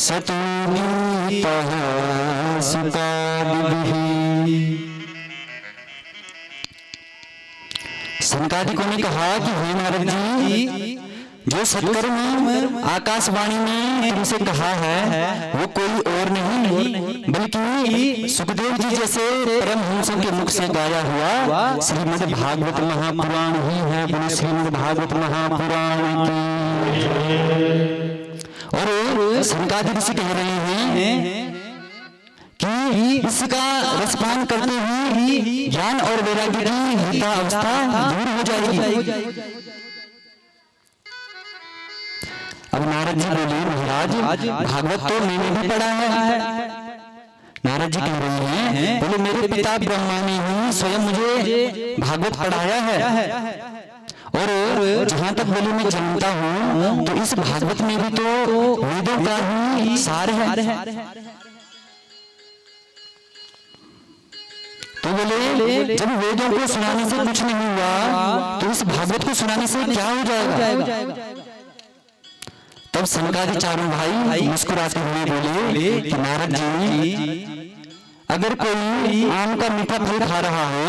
सतुनीतः सुतादिभिः। सनकादिकों ने कहा कि हे नारद जी जो सत्कर्म आकाशवाणी में तुमसे कहा है वो कोई और नहीं बल्कि सुखदेव जी जैसे परमहंसों के मुख से गाया हुआ श्रीमद् भागवत महापुराण ही है। बोलो श्रीमद् भागवत महापुराण की। और सनकादिक ऋषि कह रहे हैं कि इसका रसपान करते हुए ज्ञान और वैराग्य की हिता अवस्था दूर हो जाएगी। अब नारद जी बोले महाराज भागवत तो मैंने भी पढ़ा है। नारद जी कह रहे हैं बोले मेरे पिता ब्रह्मा ने ही स्वयं मुझे भागवत पढ़ाया है और जहाँ तक बोले मैं जानता हूँ तो इस भागवत में भी तो वेदों का ही सार है। तो बोले जब वेदों को सुनाने से कुछ नहीं हुआ तो इस भागवत को सुनाने से क्या हो जाएगा। तब सनकादि चारों भाई मुस्कुराते हुए बोले कि नारद जी अगर कोई आम का मीठा फल खा रहा हो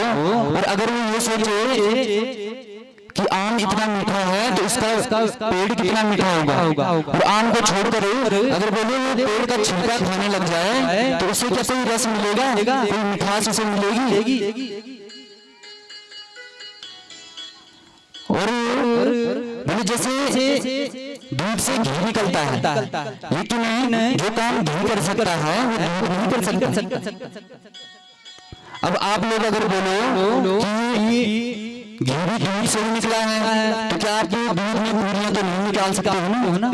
और अगर वो ये सोचे कि आम इतना मीठा है तो इसका पेड़ कितना मीठा होगा और आम को छोड़कर अगर बोले वो पेड़ का छिलका खाने लग जाए तो उसे क्या कोई रस मिलेगा, कोई मिठास उसे मिलेगी। और बोले जैसे दूध से घी निकलता है लेकिन जो काम घी कर सकता है वो नहीं कर सकता। अब आप लोग अगर बोलो कि घी भी दूध से निकला है तो क्या आप दूध में पूरियां तो नहीं निकाल सकते हो ना।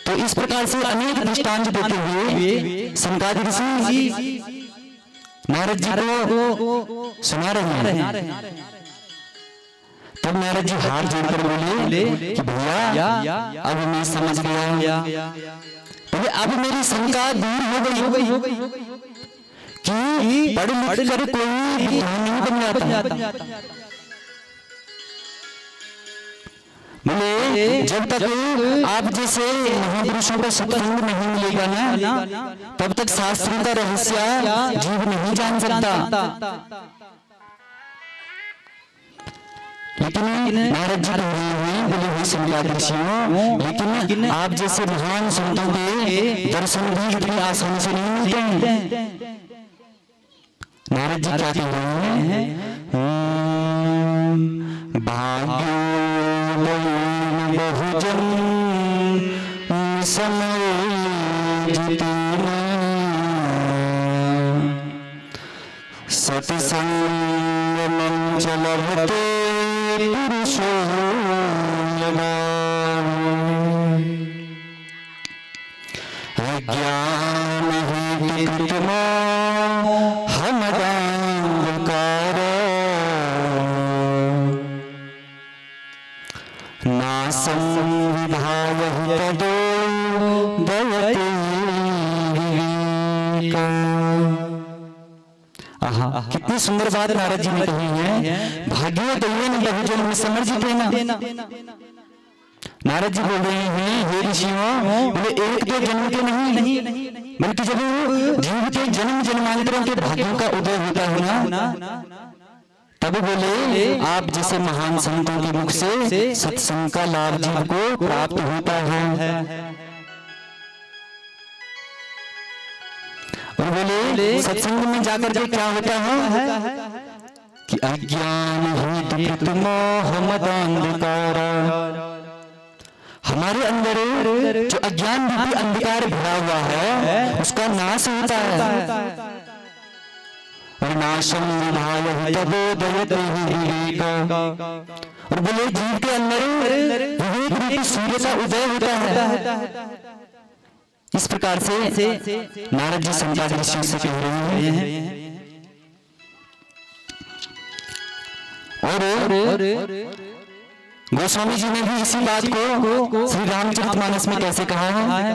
तो इस प्रकार से अनेक दृष्टांत देते हुए सनकादिक ऋषि नारद जी को सुना रहे हैं। तब नारद जी हाथ जोड़कर बोले कि भैया अब मैं समझ गया, अब मेरी शंका दूर हो गई कि पढ़ लिख कर कोई विद्वान नहीं बन जाता। बोले जब तक आप जैसे महापुरुषों का सत्संग नहीं मिलेगा ना तब तक शास्त्रों का रहस्य जीव नहीं जान सकता। लेकिन नारद जी बोले हुए सनकादिकों लेकिन आप जैसे महान संतों के दर्शन भी इतनी आसानी से नहीं मिलते हैं। नारद जी क्या कह रहे हैं भाग्यो बहुजन समय सत्संग मंचल भते अज्ञान हमदांधकार नासं विधाय तदो दयते कितनी सुंदर बात नारद जी ने कही है। भाग्यो दैवेन बहुजन समर्जितेन। नारद जी बोल रहे हैं हे ऋषियों बोले एक दो जन्म के नहीं बल्कि जब जीव के जन्म जन्मांतरों के भाग्यों का उदय होता है ना तब बोले आप जैसे महान संतों के मुख से सत्संग का लाभ जीव को प्राप्त होता है। और बोले सत्संग में जाकर के क्या होता है कि अज्ञान हेतु मोह मदांधकार हमारे अंदर जो अज्ञान रूपी अंधकार भरा हुआ है उसका नाश होता है। और नाशम विधाय तबोधयते विवेक। और बोले जीव के अंदर विवेक रूपी सूर्य का उदय होता है। इस प्रकार से नारद जी सनकादिक ऋषियों से कह रहे हैं। और गोस्वामी जी ने भी इसी बात को श्री रामचरितमानस में कैसे कहा है?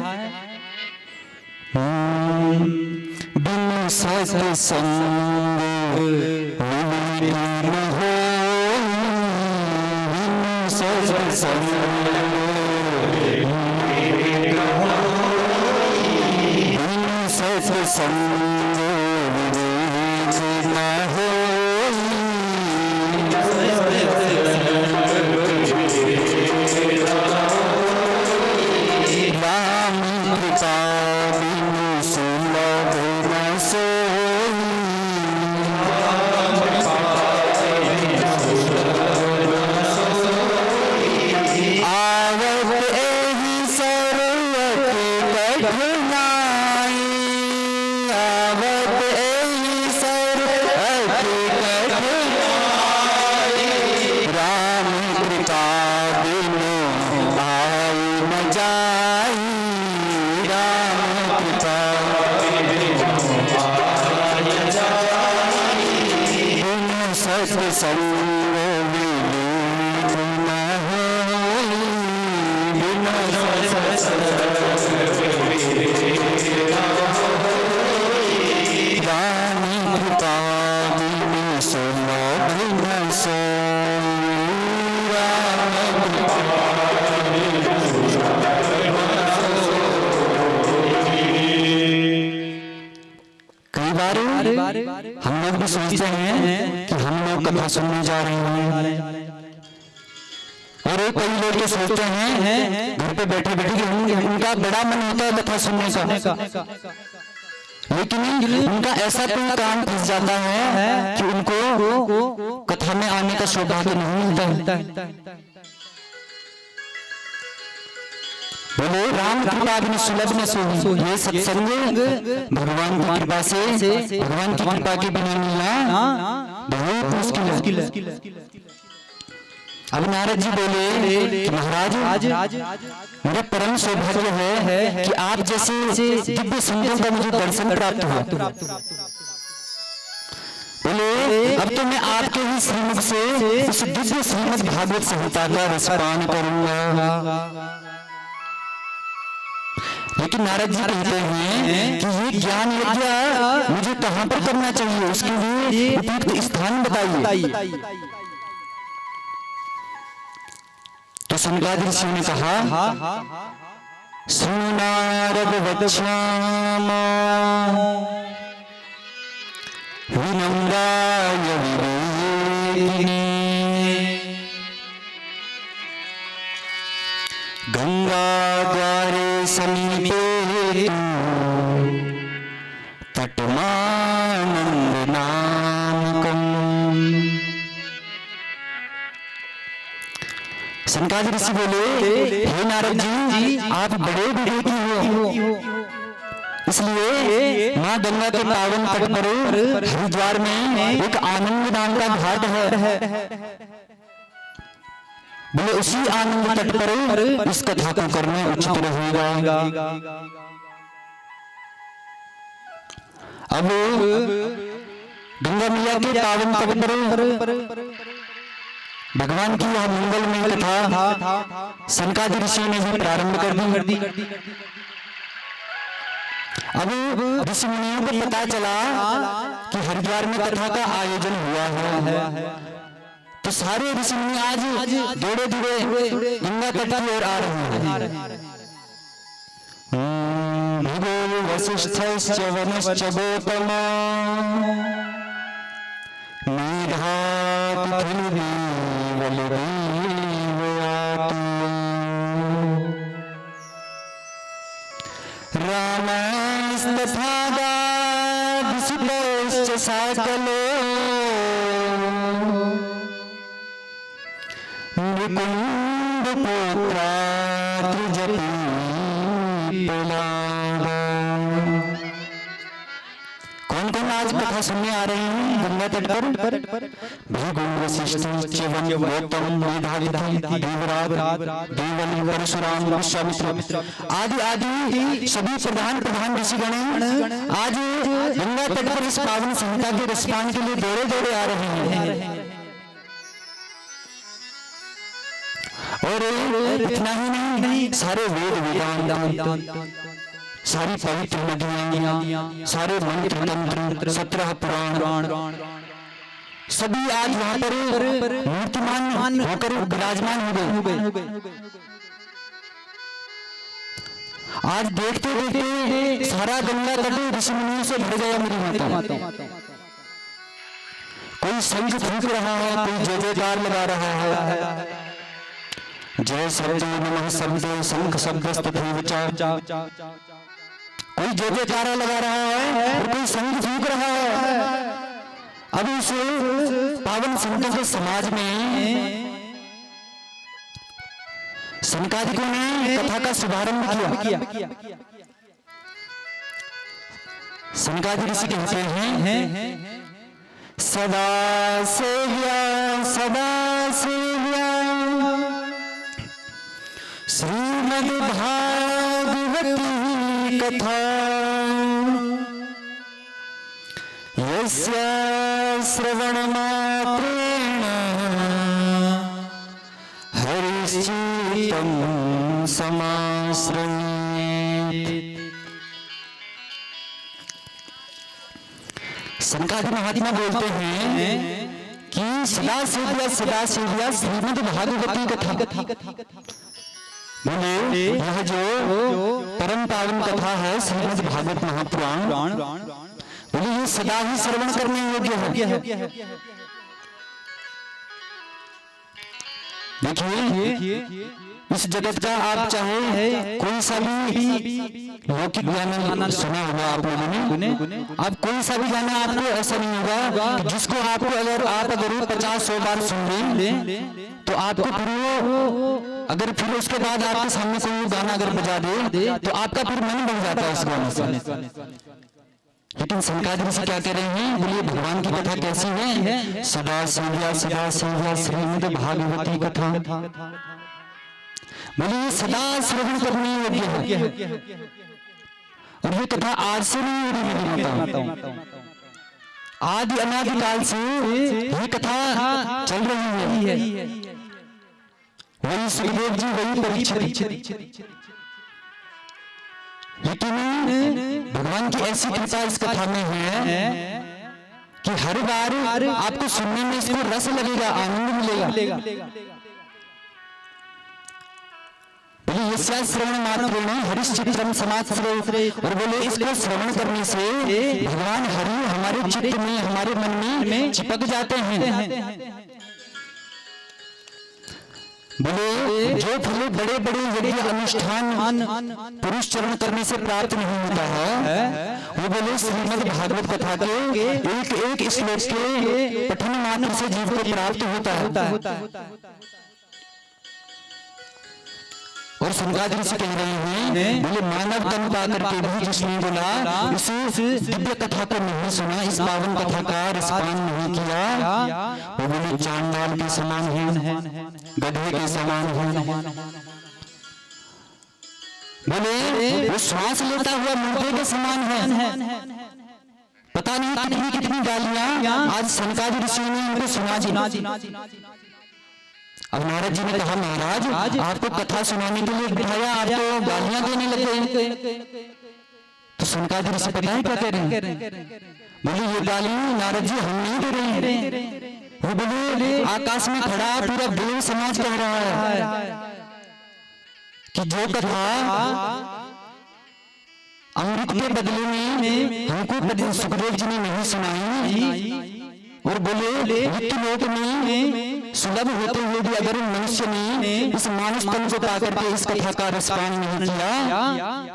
बिनु सत्संग विलीन हो, बिनु सत्संग बिनु सत्संग विलीन हो, राम कृपा बिनु सुलभ न सोई, आवत एहि सर्वत कठिनाई, आवत एहि सर्वत कठिनाई, राम कृपा बिनु आय न जाई, राम कृपा बिनु सत्संग विलीन न होई, बिनु राम कृपा बिनु सुलभ न सोई, राम कई बार हम लोग भी सोचते हैं कि हम लोग कथा सुनने जा रहे हैं, और कई लोग तो सोचते हैं घर पे बैठे बैठे कि उनका बड़ा मन होता है कथा सुनने का, लेकिन उनका ऐसा कोई काम फंस जाता है कि उनको कथा में आने का सौभाग्य नहीं मिलता है। बोलो राम कृपा बिनु सुलभ न सोई, ये सत्संग भगवान की कृपा से, भगवान की कृपा के बिना मिलना बहुत मुश्किल है। अब नारद जी बोले कि महाराज मेरा परम सौभाग्य है कि आप जैसे दिव्य संतों का मुझे दर्शन प्राप्त हुआ। बोले अब तो मैं आपके ही श्रीमुख से उस दिव्य श्रीमद् भागवत संहिता का रसपान करूंगा। लेकिन नारद जी कहते हैं कि ये ज्ञान यज्ञ मुझे कहां पर करना चाहिए, उसके लिए उपयुक्त स्थान बताइए। तो सनकादिक ऋषियों ने कहा, सुनो नारद वक्ष्यामि विनम्राय विवेकिने, गंगा द्वारे समीपे तटमानंद नामकम्। सनकादिक ऋषि बोले, हे नारद जी आप बड़े विवेकी हो, इसलिए माँ गंगा के पावन तट पर हरिद्वार में एक आनंद नाम का घाट है। बोले उसी आनंद तट पर इस कथा को करना उचित रहेगा। अब गंगा मैया के पावन तट पर भगवान की यह मंगलमय कथा सनकादिक ऋषियों ने भी प्रारंभ कर दी। अब ऋषि मुनियों को पता चला कि हरिद्वार में कथा का आयोजन हुआ है, तो सारे ऋषि मुनि आज दौड़े दौड़े गंगा तट की ओर आ रहे हैं। भृगो वसिष्ठश्च वनश्च गौतमो मेधातिथिर्देवलदेवयाति, रामस्तथा गादिसुतश्च साकलो मुकुन्दपुत्रा त्रिजटी प्रहलाद। कौन कौन आज कथा सुनने आ रहे हैं गंगा तट पर। भृगु वशिष्ठ च्यवन गौतम मेधाविधि देवराज देवल परशुराम विश्वामित्र आदि आदि सभी प्रधान ऋषिगण आज गंगा तट पर इस पावन संहिता के रसपान के लिए दौड़े दौड़े आ रहे हैं। और इतना ही नहीं, सारे वेद वेदांत, सारी पवित्र नदियां, सारे मंत्र तंत्र, 17 पुराण सभी आज वहां पर मूर्तिमान होकर विराजमान हो गए। आज देखते देखते सारा गंगा तट ऋषि मुनियों से भर गया मेरी माता। कोई शंख फूंक रहा है, कोई जय जयकार लगा रहा है, जय शब्द नमः शब्द शंख शब्द कोई जय जयकारा लगा रहा है और कोई शंख फूंक रहा है। अब इस पावन संतों के समाज में सनकादिकों ने कथा का शुभारंभ किया। सनकादिक ऋषि कहते हैं सदा सेव्या श्रीमद् भागवती कथा यस्या श्रवण मात्रेण हरिश्चित्तं समाश्रयेत्। सनकादिक महात्मा बोलते हैं कि सदा सेव्या श्रीमद् भागवती कथा। बोले यह जो परम पावन कथा है श्रीमद् भागवत महापुराण, बोले ये सदा ही श्रवण करने योग्य है। देखिए इस जगत का आप चाहे कोई सा भी लौकिक ज्ञान सुना होगा आप लोगों ने, अब कोई सा भी गाना आपको ऐसा नहीं होगा जिसको आपको अगर 50-100 बार सुन लें तो आपको फिर अगर फिर उसके बाद आपके सामने कोई गाना अगर बजा दे तो आपका फिर मन बन जाता है उस गाने से। लेकिन सनकादिक ऋषि क्या कह रहे हैं, बोलिए भगवान की कथा कैसी है, सदा सेव्या श्रीमद् भागवती कथा। बोलिए सदा श्रवण करने योग्य है। और ये कथा आज से नहीं हो रही है, आदि अनादि काल से ये कथा चल रही है। वही सुखदेव जी, वही परीक्षित। लेकिन भगवान की ऐसी कृपा इस कथा में है कि हर बार आपको सुनने में इसको रस लगेगा, आनंद मिलेगा। श्रवण मात्रेण हरिश्चित्रम समाश्रयेत्। और बोले इसको श्रवण करने से भगवान हरि हमारे चित्त में, हमारे मन में चिपक जाते हैं। बोले जो फल बड़े बड़े यज्ञ अनुष्ठान पुरुष चरण करने से प्राप्त नहीं होता है, वो बोले श्रीमद् भागवत कथा के एक एक श्लोक के पठन मात्र से जीव को प्राप्त होता है। और सनकादिक ऋषि कह रहे हैं, बोले मानव तन पा करके भी जिसने बोला इस दिव्य कथा को नहीं सुना, इस पावन कथा का रसपान नहीं किया, वो बोले चांडाल के समान है, गधे के समान है। बोले वो श्वास लेता हुआ मुर्गे के समान है। पता नहीं कितनी गालियां आज सनकादिक ऋषियों ने उनको सुना दी। अब नारद जी ने कहा महाराज आपको कथा सुनाने के लिए बिठाया, आप तो गालियां देने लगे। तो सनकादिक ऋषि पता है क्या कह रहे हैं, बोले ये गालियां नारद जी हम नहीं दे रहे हैं। वो बोले आकाश में खड़ा पूरा देव समाज कह रहा है कि जो कथा अमृत के बदले में हमको सुखदेव जी ने नहीं सुनाई, और बोले मृत्यु लोक में सुलभ होते हुए भी अगर मनुष्य ने इस मानस तन को पा करके इस कथा का रसपान नहीं किया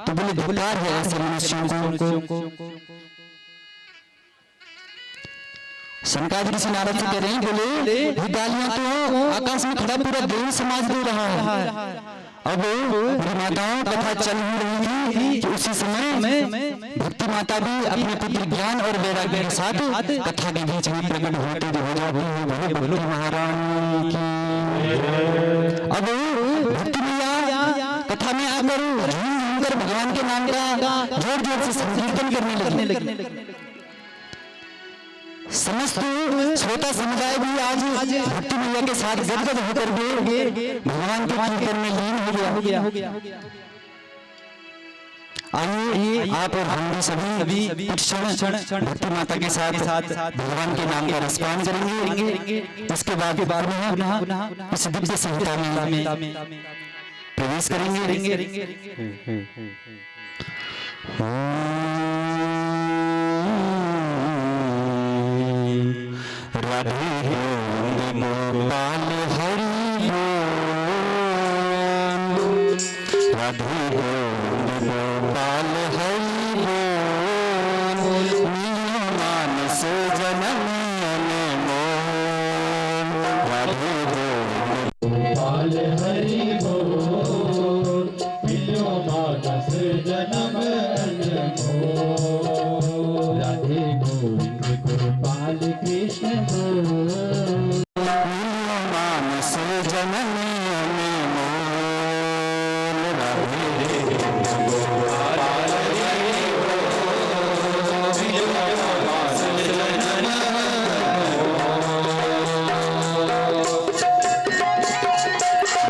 तो बोले धिक्कार है ऐसे मनुष्यों को। सनकादिक ऋषि नारद से कह रहे हैं, बोले ये गालियां तो आकाश में खड़ा पूरा देव समाज दे रहा है। अब माताओं कथा चल ही रही थी कि उसी समय भक्ति माता भी अपने पुत्र ज्ञान और वैराग्य के साथ कथा के बीच में प्रकट होते हो जाती है। बोलो महारानी की। अब भक्ति मैया कथा में आकर झूम कर भगवान के नाम का जोर जोर से संकीर्तन करने लगी। समस्त श्रोता समुदाय भी आज भक्ति मैया के साथ गदगद होकर भगवान के कीर्तन में लीन हो गया। आइए आप और हम भी सभी कुछ क्षण भक्ति माता के साथ भगवान के नाम का रसपान करेंगे। इसके बाद पुनः इस दिव्य संहिता में प्रवेश करेंगे। राधे गोपाल हरि राधे गोपाल हरि मानस जनम राधे गोपाल हरि मानस जनम राधे गोपाल कृष्ण मानस जनम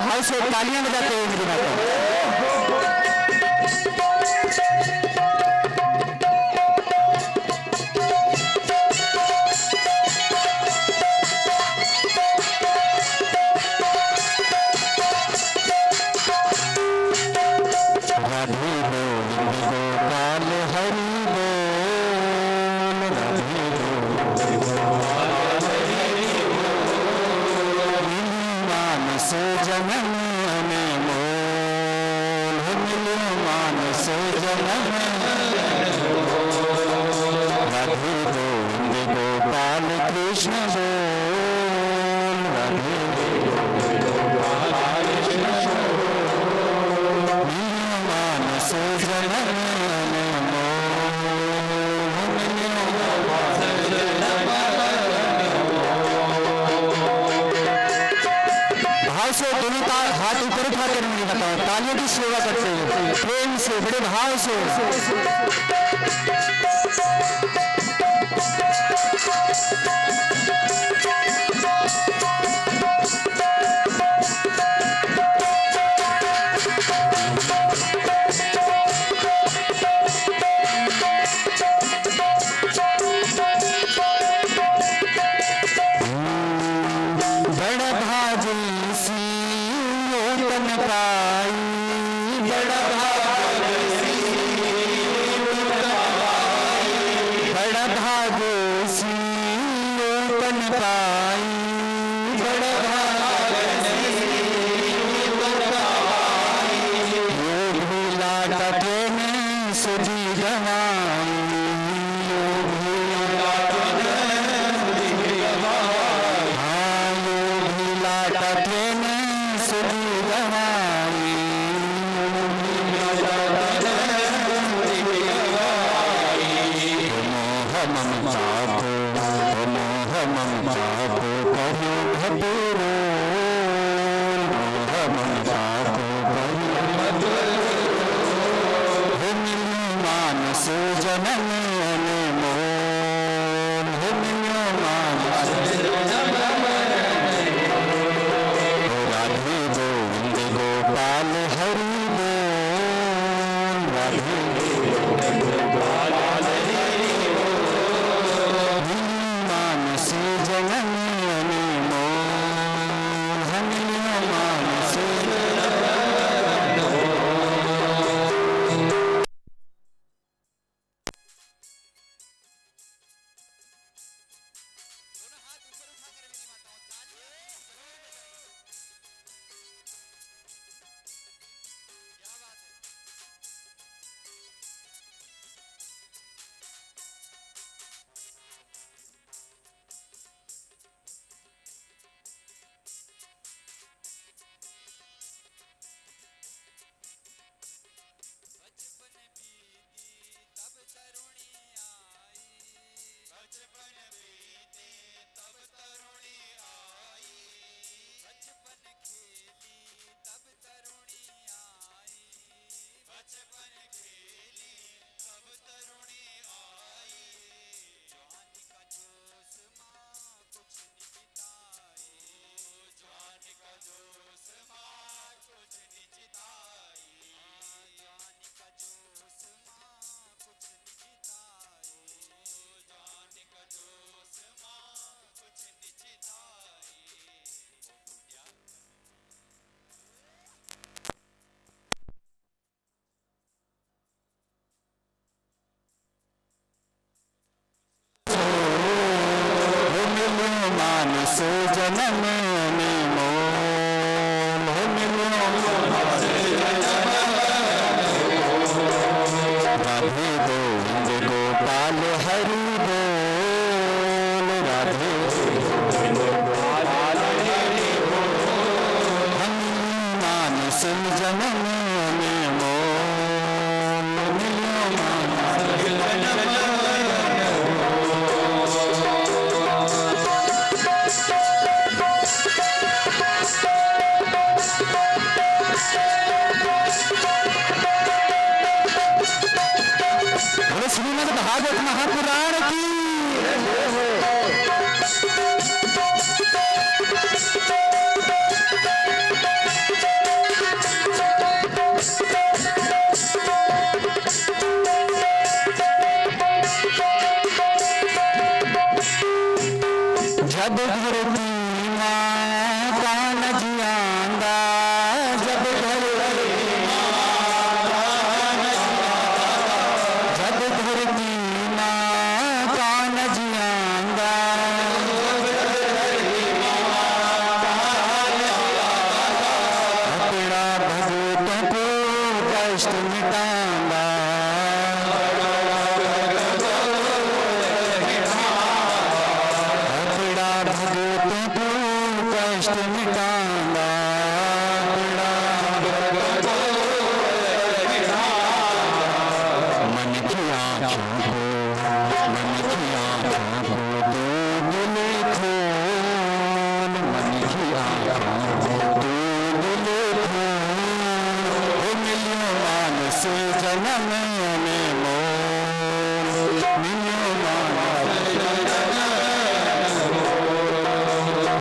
भाव से तालियां बजाते हुए मेरी बात हाथ ऊपर उठा कर मुझे बताओ, तालियों की सेवा करते हैं प्रेम से, बड़े भाव से। मानस जन्म में मोल मिलियो राधे गोविंद गोपाल हरि बोल राधे हम मानस जन्म में मोल मिलियो श्रीमद् भागवत महापुराण की जब घर की माँ कान जियांदा जब घर की माँ कान जियांदा अपना भगतों को कष्ट मिटांदा भगतों को कष्ट मिटांदा मन की आँखों को दो दिले खोल मन की आँखों को दो दिले खोल मिलियो मानस जन्म में मोल मिलियो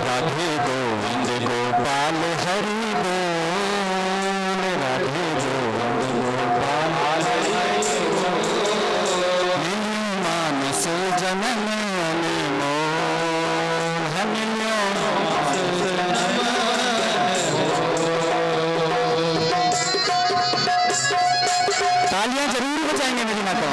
राधे गोविंद गोपाल हरि बोल राधे गोविंद गोपाल हरि बोल मानस जन्म में मोल मिलियो तालियां जरूर बजाएंगे मेरी माता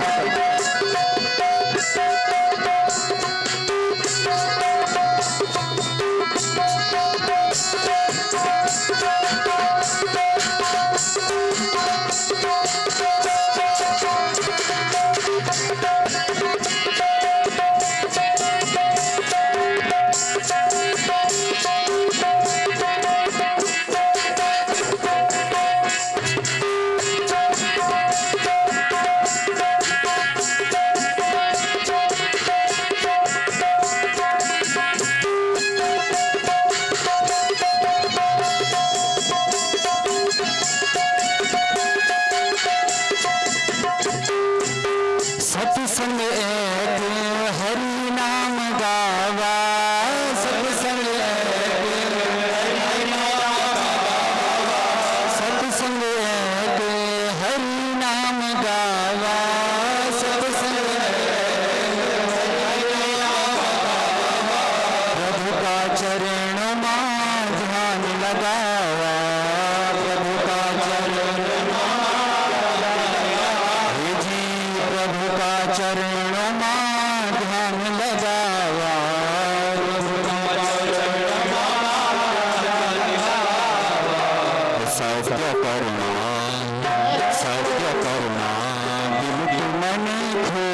सत्संग एक हरि नाम गावा सत्संग सत्संग एक हरि नाम गावा सत्संग प्रभु का चरण में ध्यान लगावा प्रभु का चरण प्रभु का चरण में ध्यान लगावा सत्य करुणा दिल की मन खो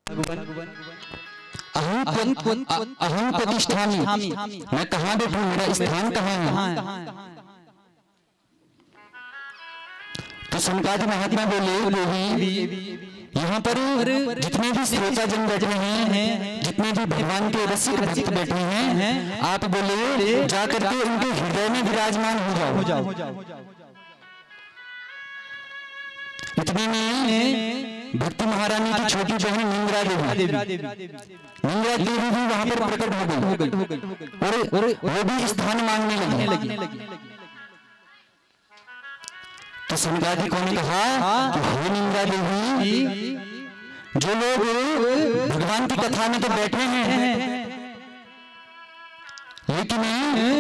अहं प्रतिष्ठामि, मैं कहाँ बैठूं, मेरा स्थान कहाँ है। तो सनकादि महात्मा बोले यहाँ पर जितने भी श्रोता जन बैठे हैं, जितने भी भगवान के रसिक भक्त बैठे हैं, आप बोले जाकर के उनके हृदय में विराजमान हो जाओ। इतने में भक्ति महारानी की छोटी बहन निंद्रा देवी भी वहां पर प्रकट हो गई और वो भी स्थान मांगने लगी। तो सनकादिकों ने कहा कि हे निंद्रा देवी, जो लोग भगवान की कथा में तो बैठे हैं, लेकिन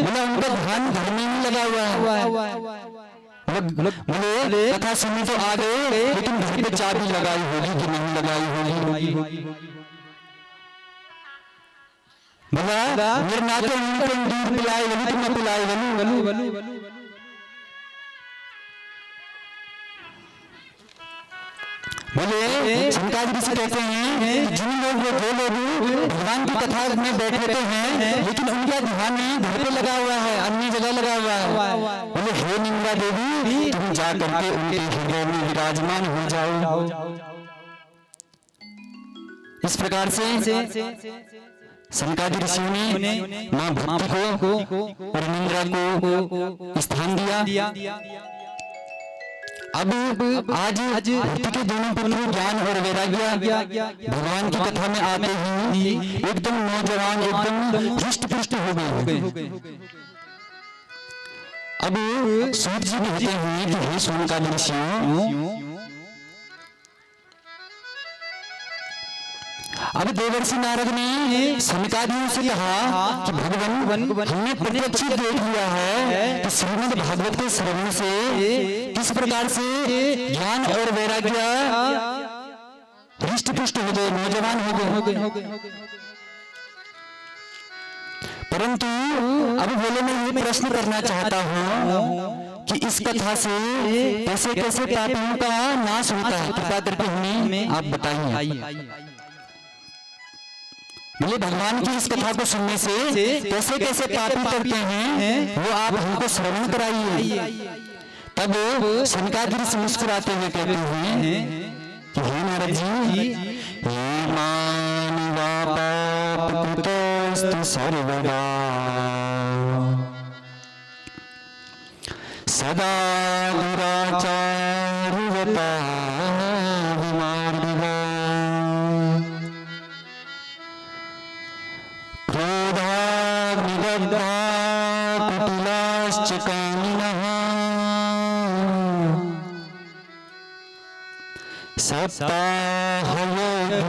बोला उनका ध्यान घर में ही लगा हुआ है। बोले कथा सुनने तो आ गए, लेकिन घर पे चाबी लगाई होगी कि नहीं लगाई होगी। बोला मेरे नाते उनको दूध पिलाए वलू तो मैं पिलाए वलू। बोले शंकराचार्य जी से कहते हैं जिन लोग जो लोग भगवान की कथा में बैठे होते हैं, लेकिन उनका ध्यान घर पे लगा हुआ है, अन्य जगह लगा हुआ है। बोले हे निंद्रा देवी, तुम जा करके उनके हृदय में विराजमान हो जाओ। इस प्रकार से सनकादि ऋषियों ने मां भक्ति को और निंद्रा को स्थान दिया। अब आज भक्ति के दोनों पुत्र ज्ञान और वैराग्य भगवान की कथा में आते ही एकदम नौजवान, एकदम हृष्ट पुष्ट हो गए। अब सूत जी कहते हैं कि हे सनकादि ऋषियों, अब देवर्षि नारद ने सनकादियों से कहा कि भगवान हमने प्रत्यक्ष देख लिया है कि श्रीमद् भागवत के श्रवण से किस प्रकार से ज्ञान और वैराग्य हृष्ट पुष्ट हो गए, नौजवान हो गए। परंतु अब बोले मैं ये प्रश्न करना चाहता हूँ कि इस कथा से कैसे कैसे पापियों का नाश होता है, कृपा करके हमें आप बताइए। बोले भगवान की इस कथा को सुनने से कैसे कैसे पापी करते हैं वो आप हमको श्रवण कराइए। तब सनकादि ऋषि मुस्कुराते हुए कहते हैं कि हे नारद जी, हे मानवा पापकृतोस्तु सर्वदा सदा दुराचारुवता विमार्दिवा कुटिलाश्च कामिनः सप्ताहयोगेन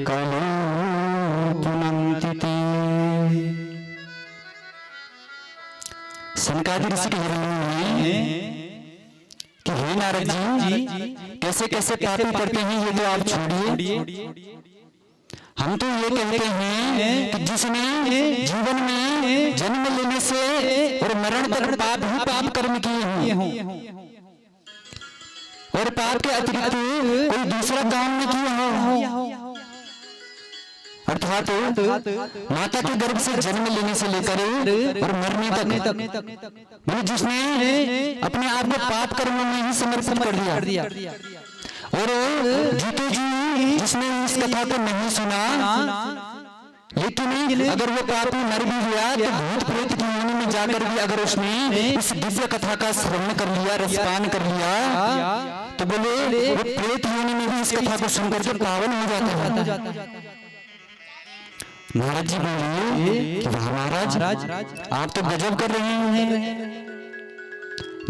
कलो पुनन्ति ते। सनकादि ऋषि कह रहे हैं कि हे नारद जी, कैसे कैसे पापी करते हैं ये तो आप छोड़िए, हम तो ये कहते हैं कि जिसने जीवन में जन्म लेने से और मरण तक पाप ही पाप कर्म किए हों और पाप के अतिरिक्त कोई दूसरा काम नहीं किया हो, अर्थात माता के गर्भ से जन्म लेने से लेकर और मरने तक जिसने अपने आप को पाप कर्मों में ही समर्पित कर दिया। और जीते जी जिसने इस कथा को नहीं सुना, लेकिन अगर वो पापी मर भी गया तो भूत प्रेत की योनि में जाकर भी अगर उसने इस दिव्य कथा का श्रवण कर लिया, रसपान कर लिया, तो बोले वो प्रेत योनि में भी इस कथा को सुनकर के पावन हो जाता है। महाराज जी बोलिए कि महाराज आप तो गजब कर रहे हैं,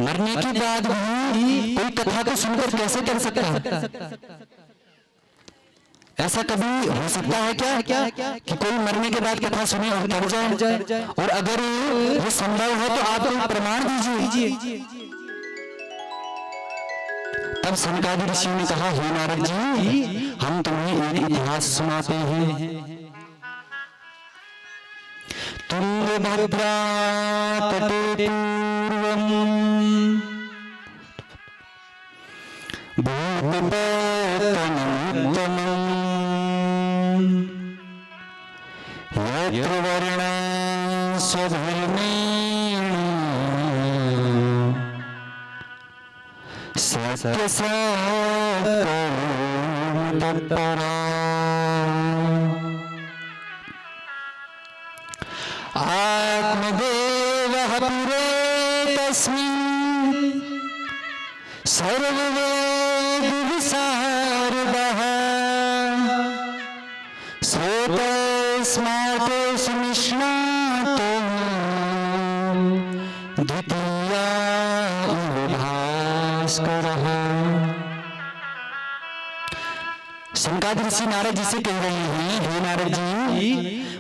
मरने के बाद भी कोई कथा को सुनकर कैसे कर सकता है? ऐसा कभी हो सकता है क्या कि कोई मरने के बाद कथा सुने और मर जाए? और अगर ये संभव है तो आप प्रमाण दीजिए। तब सनकादि ऋषि ने कहा हे नारद जी, हम तुम्हें एक इतिहास सुनाते हैं। तुंगभद्रा तटे पूर्वम भूतपतनमुत्तमम् यत्र वर्णः स्वधर्मेण सत्यसाकर्मतत्परा आत्मदेवः पुरे तस्मिन् सर्ववेदविशारदः तस्मात् निष्णातो द्वितीया भास्करः। सनकादिक ऋषि नारद जी से कह रहे हैं, हे नारद जी,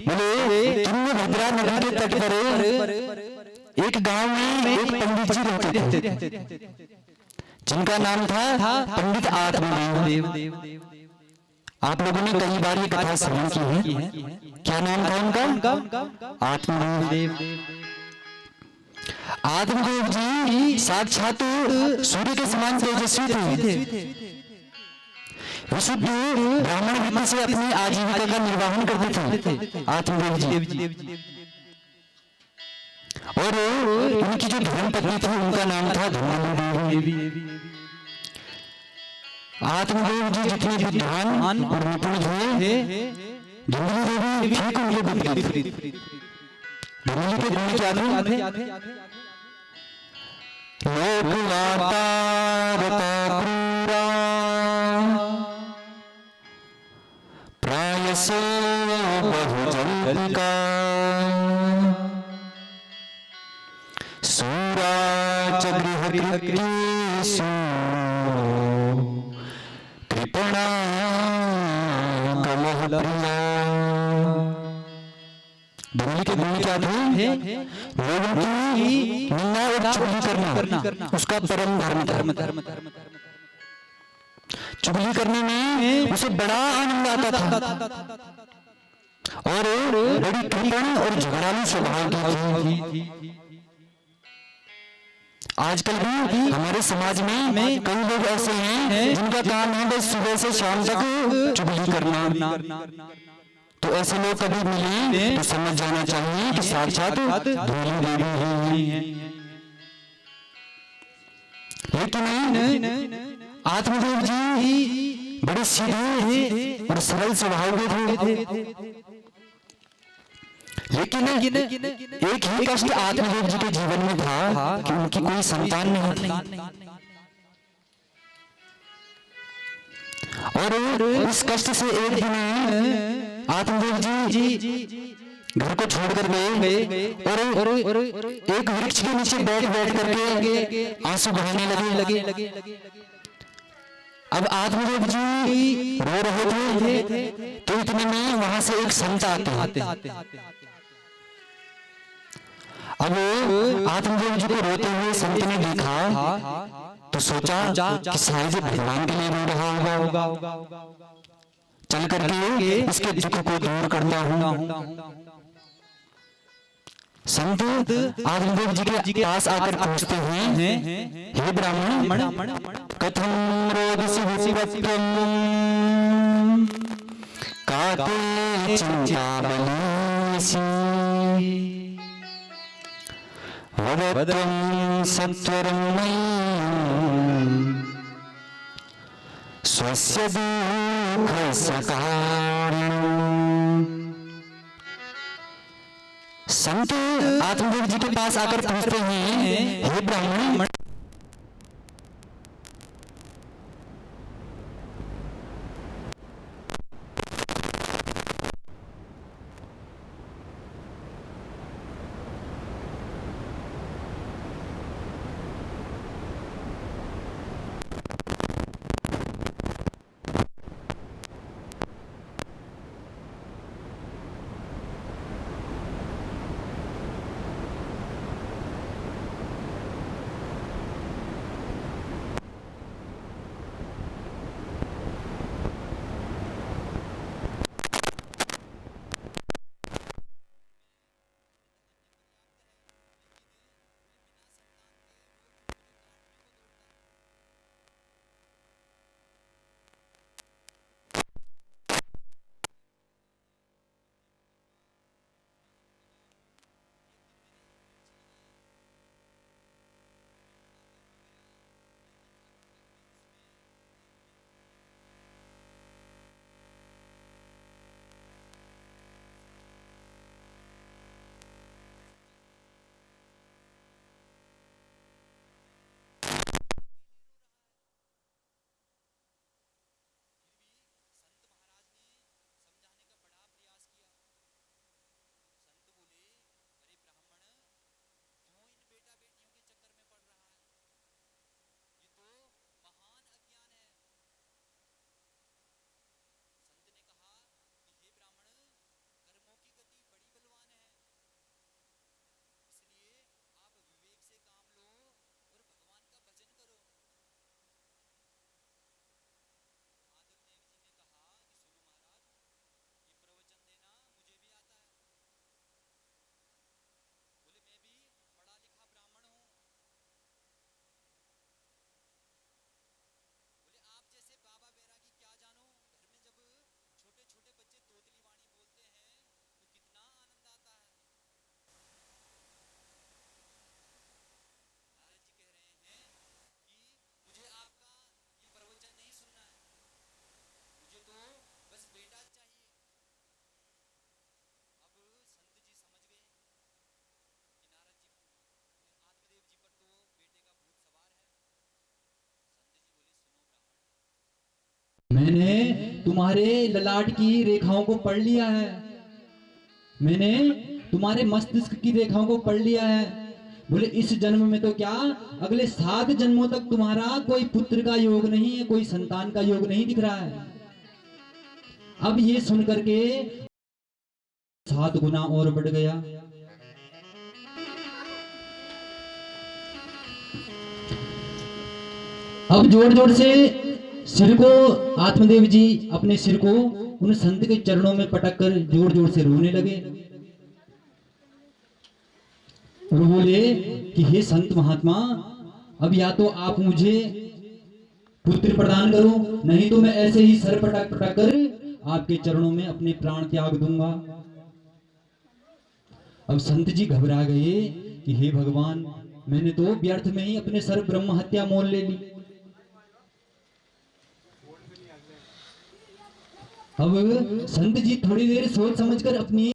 बोले तुंगभद्रा नदी के तट पर एक गांव में एक पंडित जी रहते थे जिनका नाम था पंडित आत्मदेव। आप लोगों ने कई बार ये कथा श्रवण की है। क्या नाम था उनका? आत्मदेव। आत्मदेव जी साक्षात सूर्य के समान तेजस्वी थे। विशुद्ध ब्राह्मण विद्या से अपनी आजीविका का निर्वाहन करते थे आत्मदेव जी। और उनकी जो धर्मपत्नी थी उनका नाम था धर्मदेवी। आत्मदेव जी जितने विद्वान और निपुण थे, धर्मदेवी ठीक उनके विपरीत। धर्मदेवी के गुण क्या थे? लोकवार्तारता क्रूरा प्रायसो बहुजल्पिका सूरा च गृहकृत्येषु कृपणा कलहप्रिया। धर्म के गुण क्या थे? लोगों की निंदा और चुगली करना उसका परम धर्म। चुगली करने में उसे बड़ा आनंद आता था और बड़ी कृपण और झगड़ालू स्वभाव की थी। आजकल भी हमारे समाज में कई लोग ऐसे हैं जिनका काम है बस सुबह से शाम तक चुगली करना। तो ऐसे लोग कभी मिले तो समझ जाना चाहिए कि साक्षात धूली देवी ही हैं। लेकिन आत्मदेव जी बड़े सीधे और सरल स्वभाव के थे। लेकिन एक ही कष्ट आत्मदेव जी के जीवन में था कि उनकी कोई संतान नहीं थी। और इस कष्ट से एक दिन आत्मदेव जी घर को छोड़कर गए और एक वृक्ष के नीचे बैठ करके आंसू बहाने लगे। अब आत्मदेव जी रो रहे थे तो इतने में वहां से एक संत आते। अब आत्मदेव जी को रोते हुए संत ने देखा तो सोचा कि शायद भगवान के लिए रो रहा होगा, चल करके इसके दुख को दूर करता हूं। संत आत्मदेव जी के पास आकर पूछते हैं, हे ब्राह्मण, कथम रोदसी भूसिवत्यम काते चिंता बलीसी वदत्वं सत्वरं स्वस्य दुःखस्य कारणम्। संत आत्मदेव जी के पास आकर पूछते हैं, हे ब्राह्मण, तुम्हारे ललाट की रेखाओं को पढ़ लिया है, मैंने तुम्हारे मस्तिष्क की रेखाओं को पढ़ लिया है। बोले इस जन्म में तो क्या, अगले 7 जन्मों तक तुम्हारा कोई पुत्र का योग नहीं है, कोई संतान का योग नहीं दिख रहा है। अब ये सुन करके 7 गुना और बढ़ गया। अब जोर जोर से सिर को, आत्मदेव जी अपने सिर को उन संत के चरणों में पटक कर जोर जोर से रोने लगे और बोले कि हे संत महात्मा, अब या तो आप मुझे पुत्र प्रदान करो, नहीं तो मैं ऐसे ही सर पटक पटक कर आपके चरणों में अपने प्राण त्याग दूंगा। अब संत जी घबरा गए कि हे भगवान, मैंने तो व्यर्थ में ही अपने सर ब्रह्म हत्या मोल ले ली। अब संत जी थोड़ी देर सोच समझकर अपनी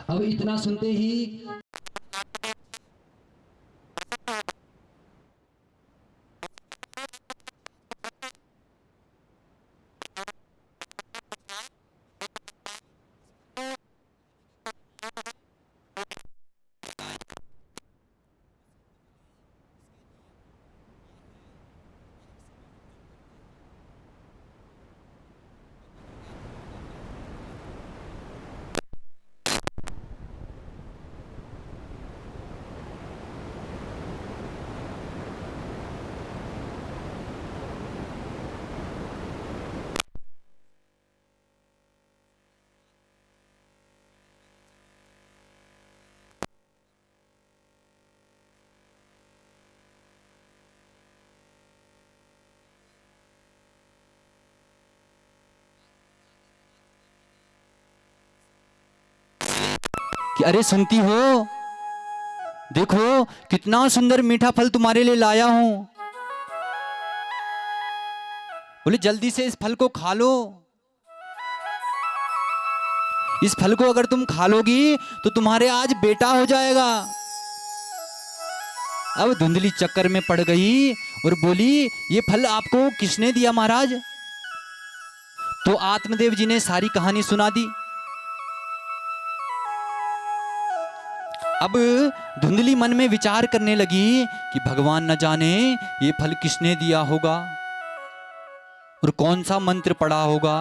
अब इतना सुनते ही कि अरे सुनती हो, देखो कितना सुंदर मीठा फल तुम्हारे लिए लाया हूं। बोले जल्दी से इस फल को खा लो, इस फल को अगर तुम खा लोगी तो तुम्हारे आज बेटा हो जाएगा। अब धुंधली चक्कर में पड़ गई और बोली ये फल आपको किसने दिया महाराज? तो आत्मदेव जी ने सारी कहानी सुना दी। अब धुंधली मन में विचार करने लगी कि भगवान न जाने ये फल किसने दिया होगा और कौन सा मंत्र पड़ा होगा।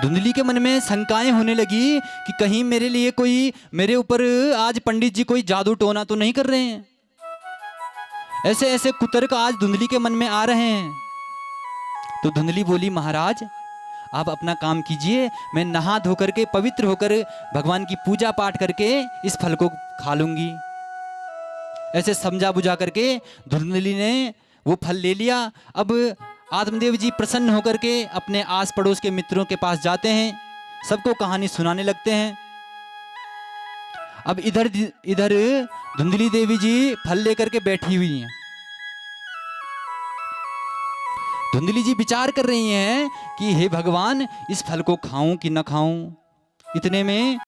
धुंधली के मन में शंकाएं होने लगी कि कहीं मेरे लिए कोई, मेरे ऊपर आज पंडित जी कोई जादू टोना तो नहीं कर रहे हैं। ऐसे ऐसे कुतर्क आज धुंधली के मन में आ रहे हैं। तो धुंधली बोली महाराज आप अपना काम कीजिए, मैं नहा धो करके पवित्र होकर भगवान की पूजा पाठ करके इस फल को खा लूंगी। ऐसे समझा बुझा करके धुंधली ने वो फल ले लिया। अब आत्मदेव जी प्रसन्न होकर के अपने आस पड़ोस के मित्रों के पास जाते हैं, सबको कहानी सुनाने लगते हैं। अब इधर इधर धुंधली देवी जी फल लेकर के बैठी हुई हैं। धुंधली जी विचार कर रही हैं कि हे भगवान इस फल को खाऊं कि न खाऊं। इतने में